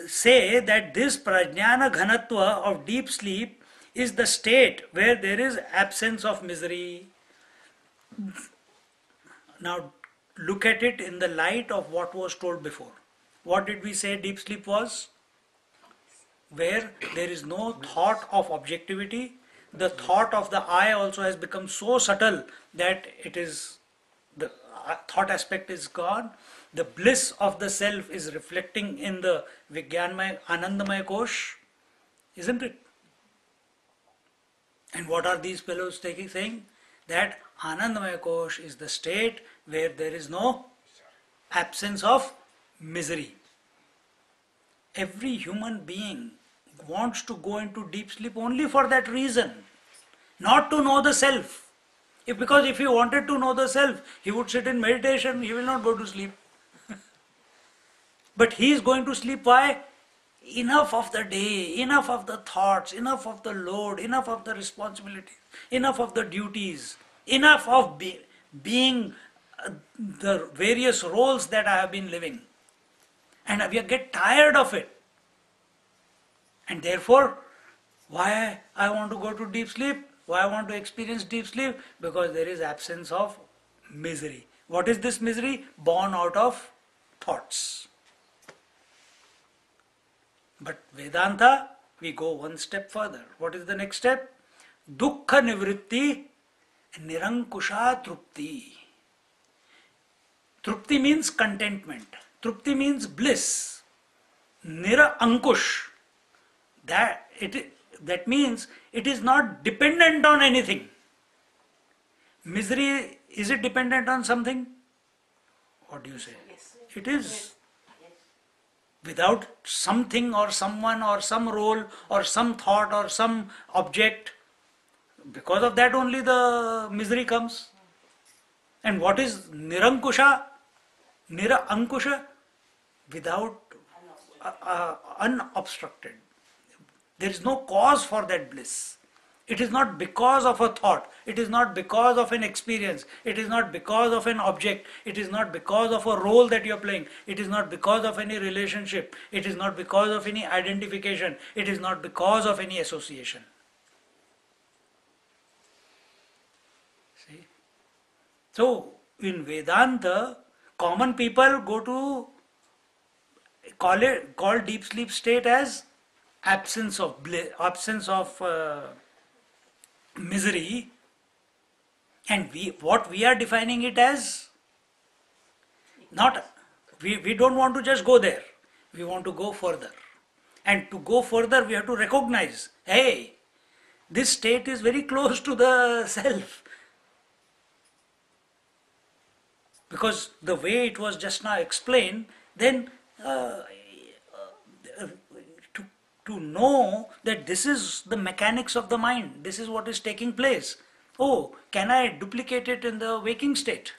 say that this prajnana ghanatva of deep sleep is the state where there is absence of misery. Now look at it in the light of what was told before. What did we say deep sleep was? Where there is no thought of objectivity. The thought of the I also has become so subtle that the thought aspect is gone. The bliss of the self is reflecting in the Vijnanmaya, Anandamaya Kosh, isn't it? And what are these fellows saying? That Anandamaya Kosh is the state where there is no absence of misery. Every human being wants to go into deep sleep only for that reason, not to know the self. Because if he wanted to know the self, he would sit in meditation, he will not go to sleep. But he is going to sleep. Why? Enough of the day, enough of the thoughts, enough of the load, enough of the responsibilities, enough of the duties, enough of being the various roles that I have been living. And we get tired of it. And therefore, why I want to go to deep sleep? Why I want to experience deep sleep? Because there is absence of misery. What is this misery? Born out of thoughts. But Vedanta, we go one step further. What is the next step? Dukkha nivritti, nirankusha trupti. Trupti means contentment. Trupti means bliss. Nirankush. That means it is not dependent on anything. Misery, is it dependent on something? What do you say? Yes. It is. Yes. Yes. Without something or someone or some role or some thought or some object, because of that only the misery comes. And what is Nirankusha? Nirankusha? Without unobstructed. There is no cause for that bliss. It is not because of a thought. It is not because of an experience. It is not because of an object. It is not because of a role that you are playing. It is not because of any relationship. It is not because of any identification. It is not because of any association. See? So, in Vedanta, common people go to call deep sleep state as absence of bliss, absence of misery, and what we are defining it as, not we don't want to just go there, we want to go further, and to go further we have to recognize, hey, this state is very close to the self, because the way it was just now explained, then to know that this is the mechanics of the mind, this is what is taking place. Oh, can I duplicate it in the waking state?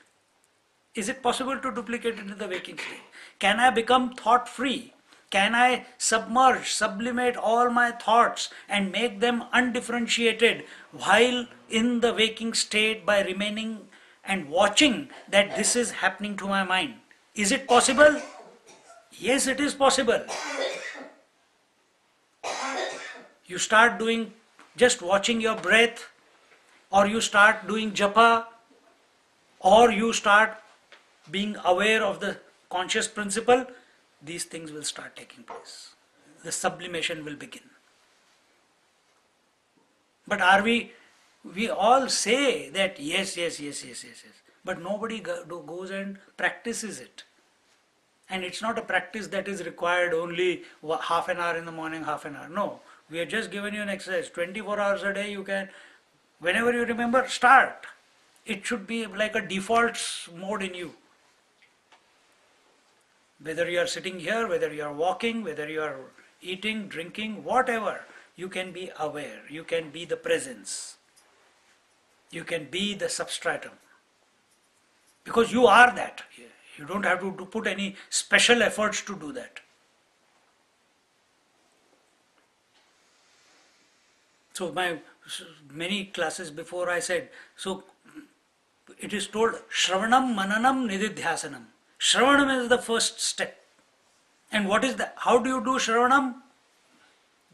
Is it possible to duplicate it in the waking state? Can I become thought free? Can I sublimate all my thoughts and make them undifferentiated while in the waking state by remaining and watching that this is happening to my mind? Is it possible? Yes, it is possible. You start doing just watching your breath, or you start doing japa, or you start being aware of the conscious principle, these things will start taking place. The sublimation will begin. But we all say that yes, yes, yes, yes, yes, yes. But nobody goes and practices it. And it's not a practice that is required only half an hour in the morning, half an hour. No, we have just given you an exercise. 24 hours a day you can, whenever you remember, start. It should be like a default mode in you. Whether you are sitting here, whether you are walking, whether you are eating, drinking, whatever, you can be aware. You can be the presence. You can be the substratum. Because you are that. You don't have to put any special efforts to do that. So many classes before I said, so it is told Shravanam, Mananam, Nididhyasanam. Shravanam is the first step. And what is that? How do you do Shravanam?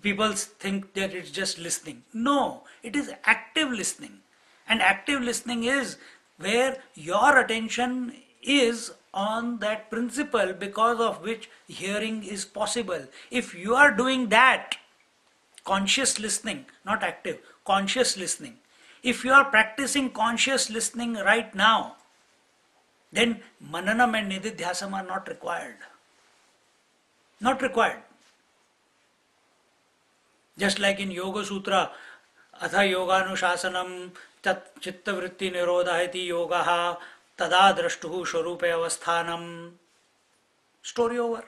People think that it's just listening. No, it is active listening. And active listening is where your attention is on that principle because of which hearing is possible. If you are doing that, conscious listening, not active, conscious listening. If you are practicing conscious listening right now, then Mananam and Nididhyasam are not required. Not required. Just like in Yoga Sutra, Atha Yoganuशासनम tat chitta vritti nirodhayati yogaha tada drashtuhu swarupe avasthanam. Story over.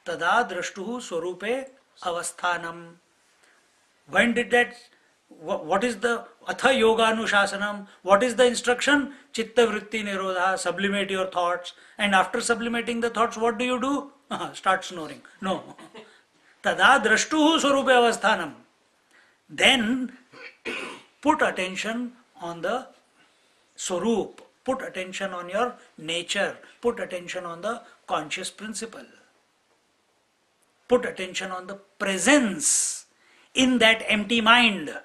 Tada drashtuhu swarupe avasthanam. When did that, what is the Atha Yoganuशासनam? What is the instruction? Chitta vritti nirodha, sublimate your thoughts. And after sublimating the thoughts, what do? Start snoring. No. Tada drashtuhu swarupe avasthanam. Then put attention on the swarup, put attention on your nature, put attention on the conscious principle, put attention on the presence in that empty mind.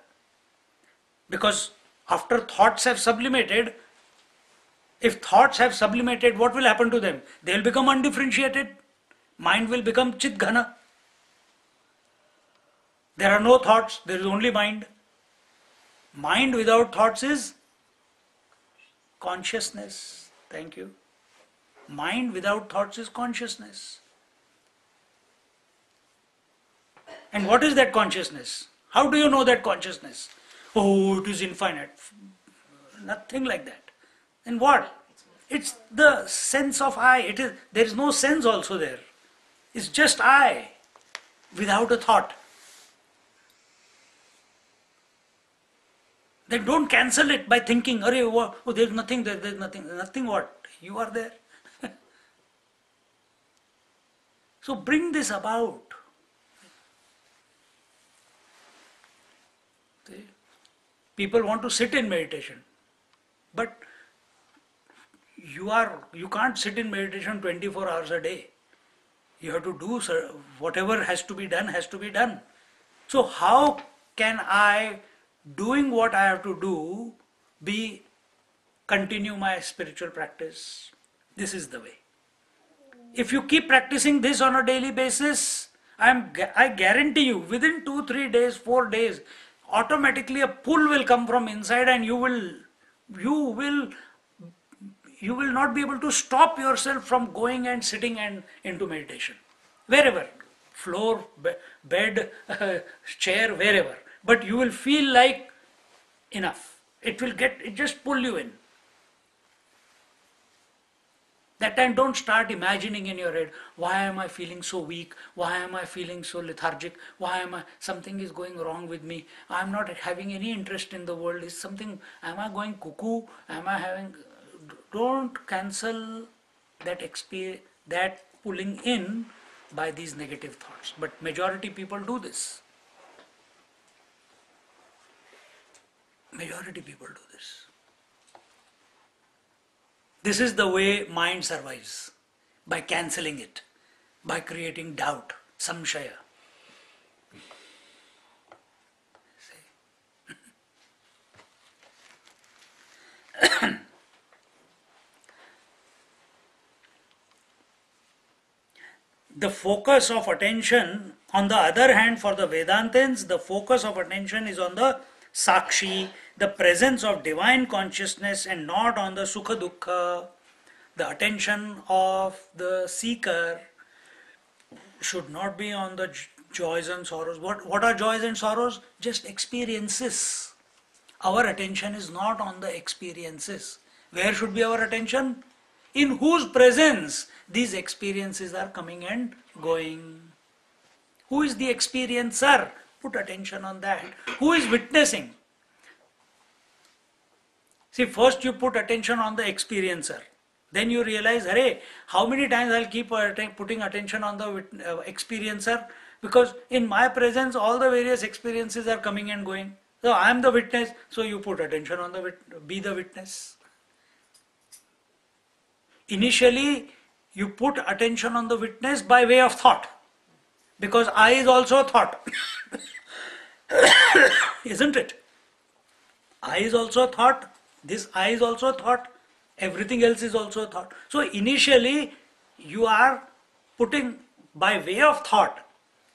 Because after thoughts have sublimated, if thoughts have sublimated, what will happen to them? They will become undifferentiated. Mind will become chitghana. There are no thoughts, there is only mind. Mind without thoughts is consciousness. Thank you. Mind without thoughts is consciousness. And what is that consciousness? How do you know that consciousness? Oh, it is infinite. Nothing like that. Then what? It's the sense of I. There is no sense also there. It's just I without a thought. Then don't cancel it by thinking, oh, there's nothing there, there's nothing. Nothing what? You are there. So bring this about. See? People want to sit in meditation, but you can't sit in meditation 24 hours a day. You have to do whatever has to be done has to be done. So how can I, doing what I have to do, continue my spiritual practice? This is the way. If you keep practicing this on a daily basis, I guarantee you, within 2, 3 days, 4 days, automatically a pull will come from inside, and you will not be able to stop yourself from going and sitting and into meditation. Wherever, floor, bed, chair, wherever. But you will feel like enough. It just pull you in. That time don't start imagining in your head, why am I feeling so weak? Why am I feeling so lethargic? Something is going wrong with me? I'm not having any interest in the world. Am I going cuckoo? Don't cancel that pulling in by these negative thoughts. But majority people do this. Majority people do this. This is the way mind survives, by cancelling it, by creating doubt, samshaya. the focus of attention, on the other hand, for the Vedantins, the focus of attention is on the Sakshi, the presence of divine consciousness, and not on the Sukha Dukkha. The attention of the seeker should not be on the joys and sorrows. What are joys and sorrows? Just experiences. Our attention is not on the experiences. Where should be our attention? In whose presence these experiences are coming and going. Who is the experiencer? Put attention on that. Who is witnessing? See, first you put attention on the experiencer. Then you realize, hey, how many times I'll keep putting attention on the experiencer? Because in my presence, all the various experiences are coming and going. So I am the witness. So you put attention on the be the witness. Initially, you put attention on the witness by way of thought. Because I is also a thought. Isn't it? I is also a thought. This I is also a thought. Everything else is also a thought. So initially, you are putting by way of thought,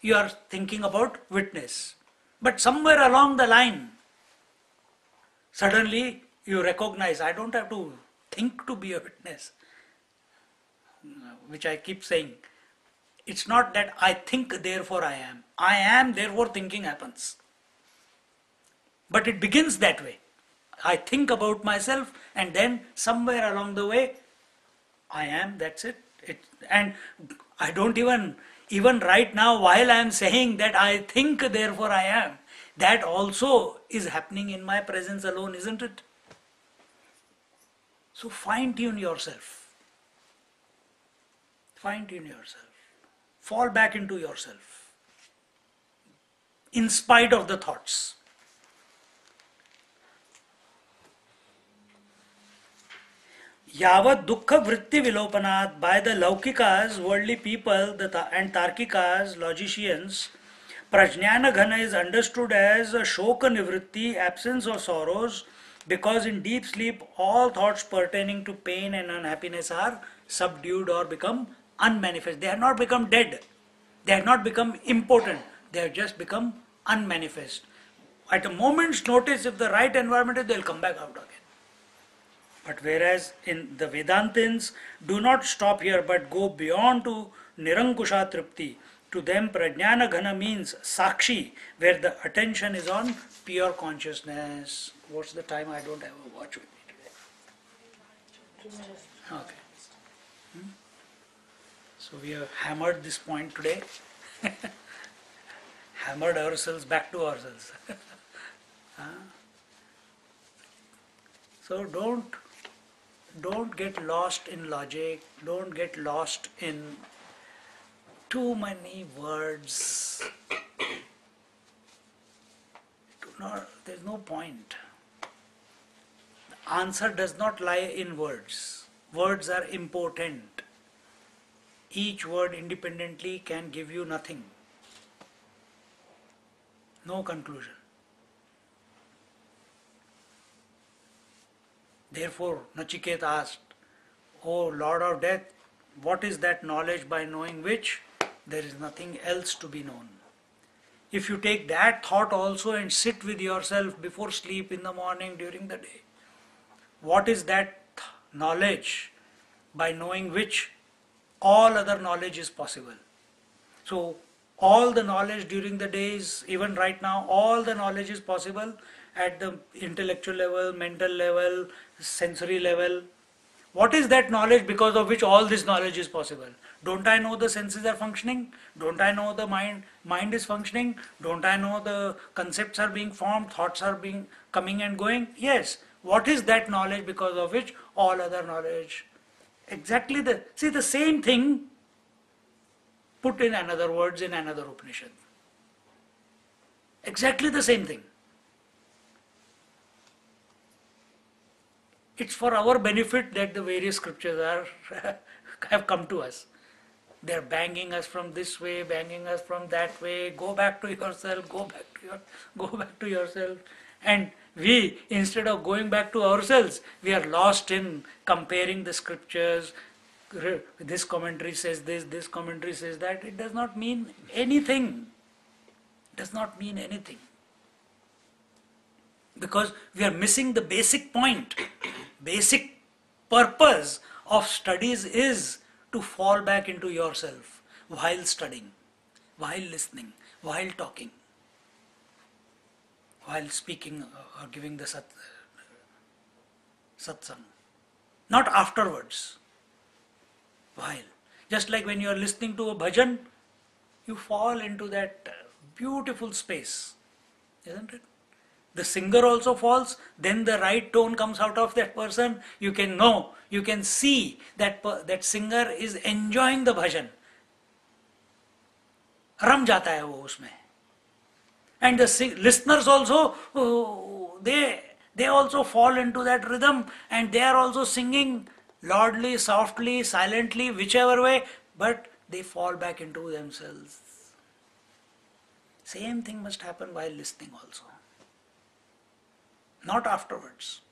you are thinking about witness. But somewhere along the line, suddenly you recognize, I don't have to think to be a witness. Which I keep saying. It's not that I think, therefore I am. I am, therefore thinking happens. But it begins that way. I think about myself, and then somewhere along the way, I am, that's it. And I don't even right now, while I am saying that I think, therefore I am, that also is happening in my presence alone, isn't it? So fine-tune yourself. Fine-tune yourself. Fall back into yourself. In spite of the thoughts. Yavat dukkha vritti vilopanat, by the laukikas, worldly people, and tarkikas, logicians, prajnana ghana is understood as a shoka nivritti, absence of sorrows, because in deep sleep all thoughts pertaining to pain and unhappiness are subdued or become unmanifest. They have not become dead. They have not become impotent. They have just become unmanifest. At a moment's notice, if the right environment is, they will come back out again. But whereas in the Vedantins do not stop here but go beyond to Nirankusha Tripti. To them Prajnana Ghana means Sakshi, where the attention is on pure consciousness. What's the time? I don't have a watch with me today. Okay. So we have hammered this point today. Hammered ourselves back to ourselves. So don't get lost in logic, don't get lost in too many words. There's no point. The answer does not lie in words. Words are important. Each word independently can give you nothing. No conclusion. Therefore, Nachiket asked, O Lord of Death, what is that knowledge by knowing which there is nothing else to be known? If you take that thought also and sit with yourself before sleep, in the morning, during the day, what is that knowledge by knowing which all other knowledge is possible? So, all the knowledge during the days, even right now, all the knowledge is possible at the intellectual level, mental level, sensory level. What is that knowledge because of which all this knowledge is possible? Don't I know the senses are functioning? Don't I know the mind is functioning? Don't I know the concepts are being formed, thoughts are being coming and going? Yes. What is that knowledge because of which all other knowledge? Exactly the same thing put in another words in another Upanishad. Exactly the same thing. It's for our benefit that the various scriptures have come to us. They're banging us from this way, banging us from that way. Go back to yourself. Go back to yourself. And we, instead of going back to ourselves, we are lost in comparing the scriptures, this commentary says this commentary says that. It does not mean anything. Does not mean anything. Because we are missing the basic point. Basic purpose of studies is to fall back into yourself while studying, while listening, while talking, while speaking or giving the satsang. Not afterwards. While. Just like when you are listening to a bhajan, you fall into that beautiful space, isn't it? The singer also falls, then the right tone comes out of that person. You can know, you can see that that singer is enjoying the bhajan. रम जाता है वो उसमें. And the listeners also, they also fall into that rhythm, and they are also singing loudly, softly, silently, whichever way, but they fall back into themselves. Same thing must happen while listening also. Not afterwards.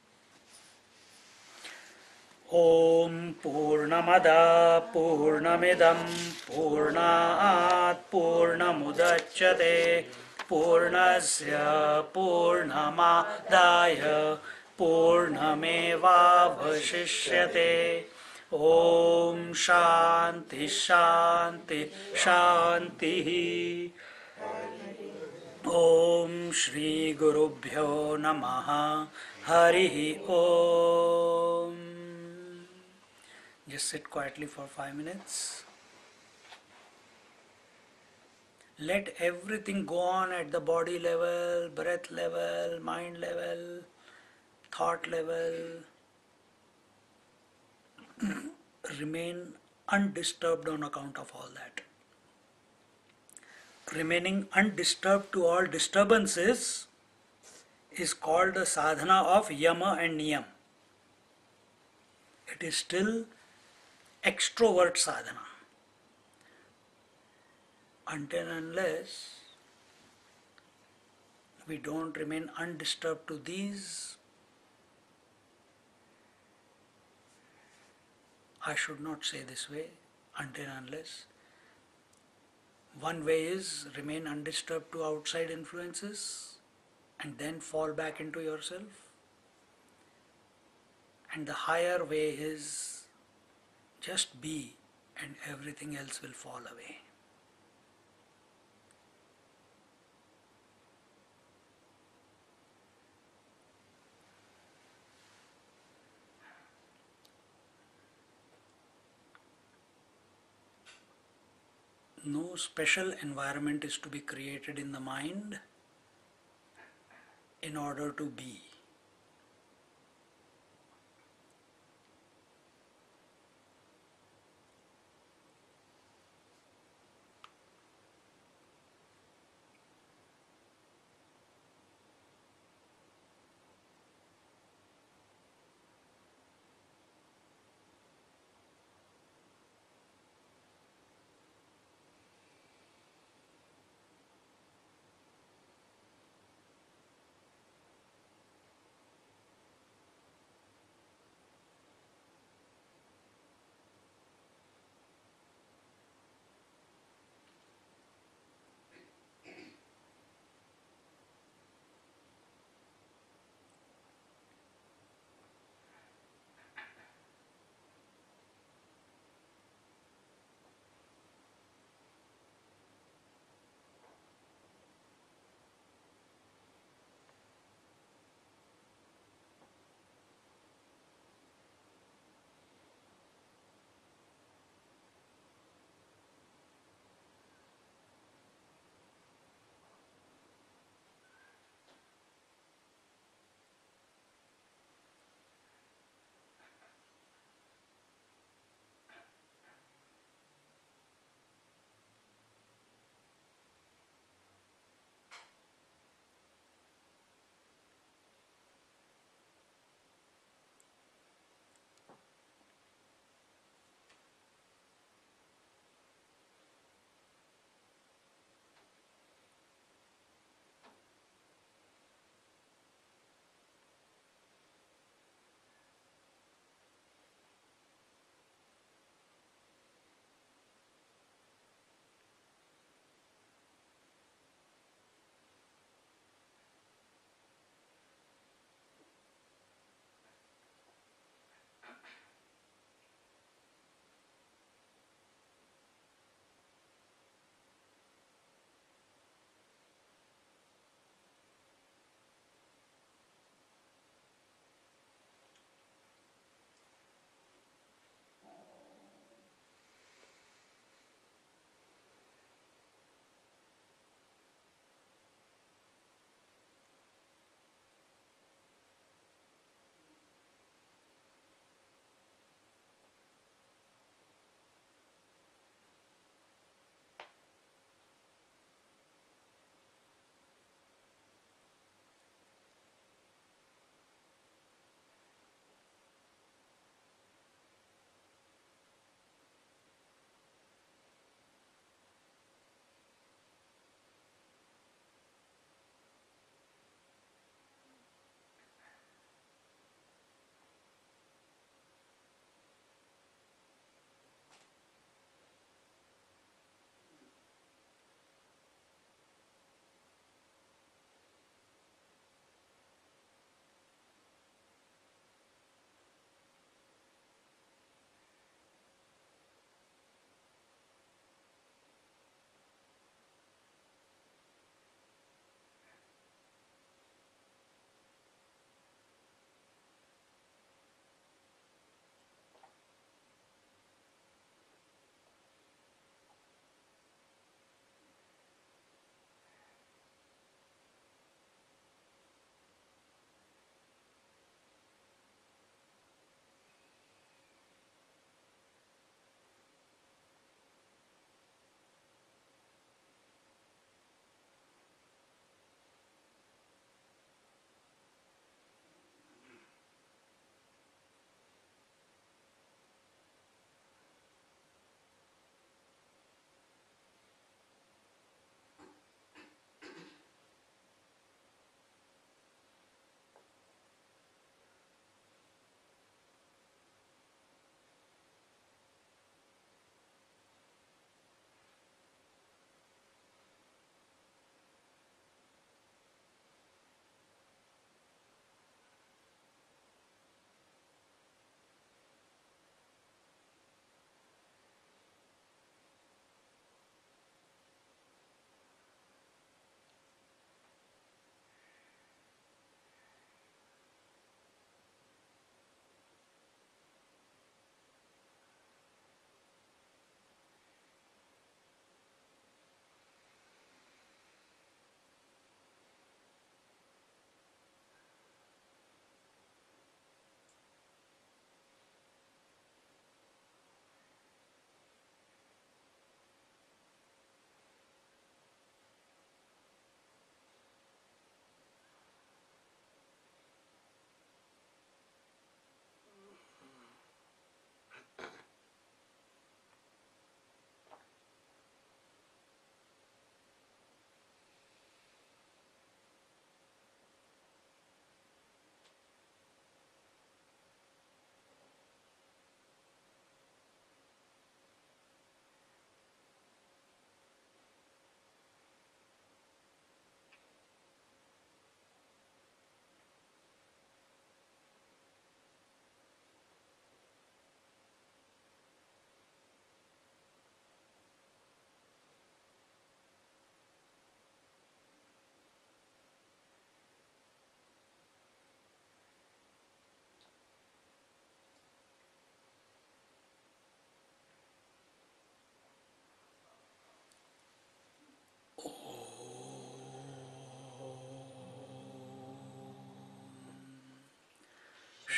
Om Purnamada Purnamidam Purnat Purnamudachyate Purnasya Purnamadaya Purnameva Vashishyate. Om Shanti Shanti Shanti. Om Shri Gurubhyo Namaha Harihi Om. Just sit quietly for 5 minutes. Let everything go on at the body level, breath level, mind level, thought level. Remain undisturbed on account of all that. Remaining undisturbed to all disturbances is called the sadhana of yama and niyam. It is still extrovert sadhana. Until and unless we don't remain undisturbed to these, I should not say this way, until and unless. One way is remain undisturbed to outside influences and then fall back into yourself. And the higher way is just be and everything else will fall away. No special environment is to be created in the mind in order to be.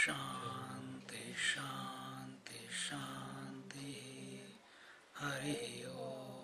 Shanti Shanti Shanti Hari Om.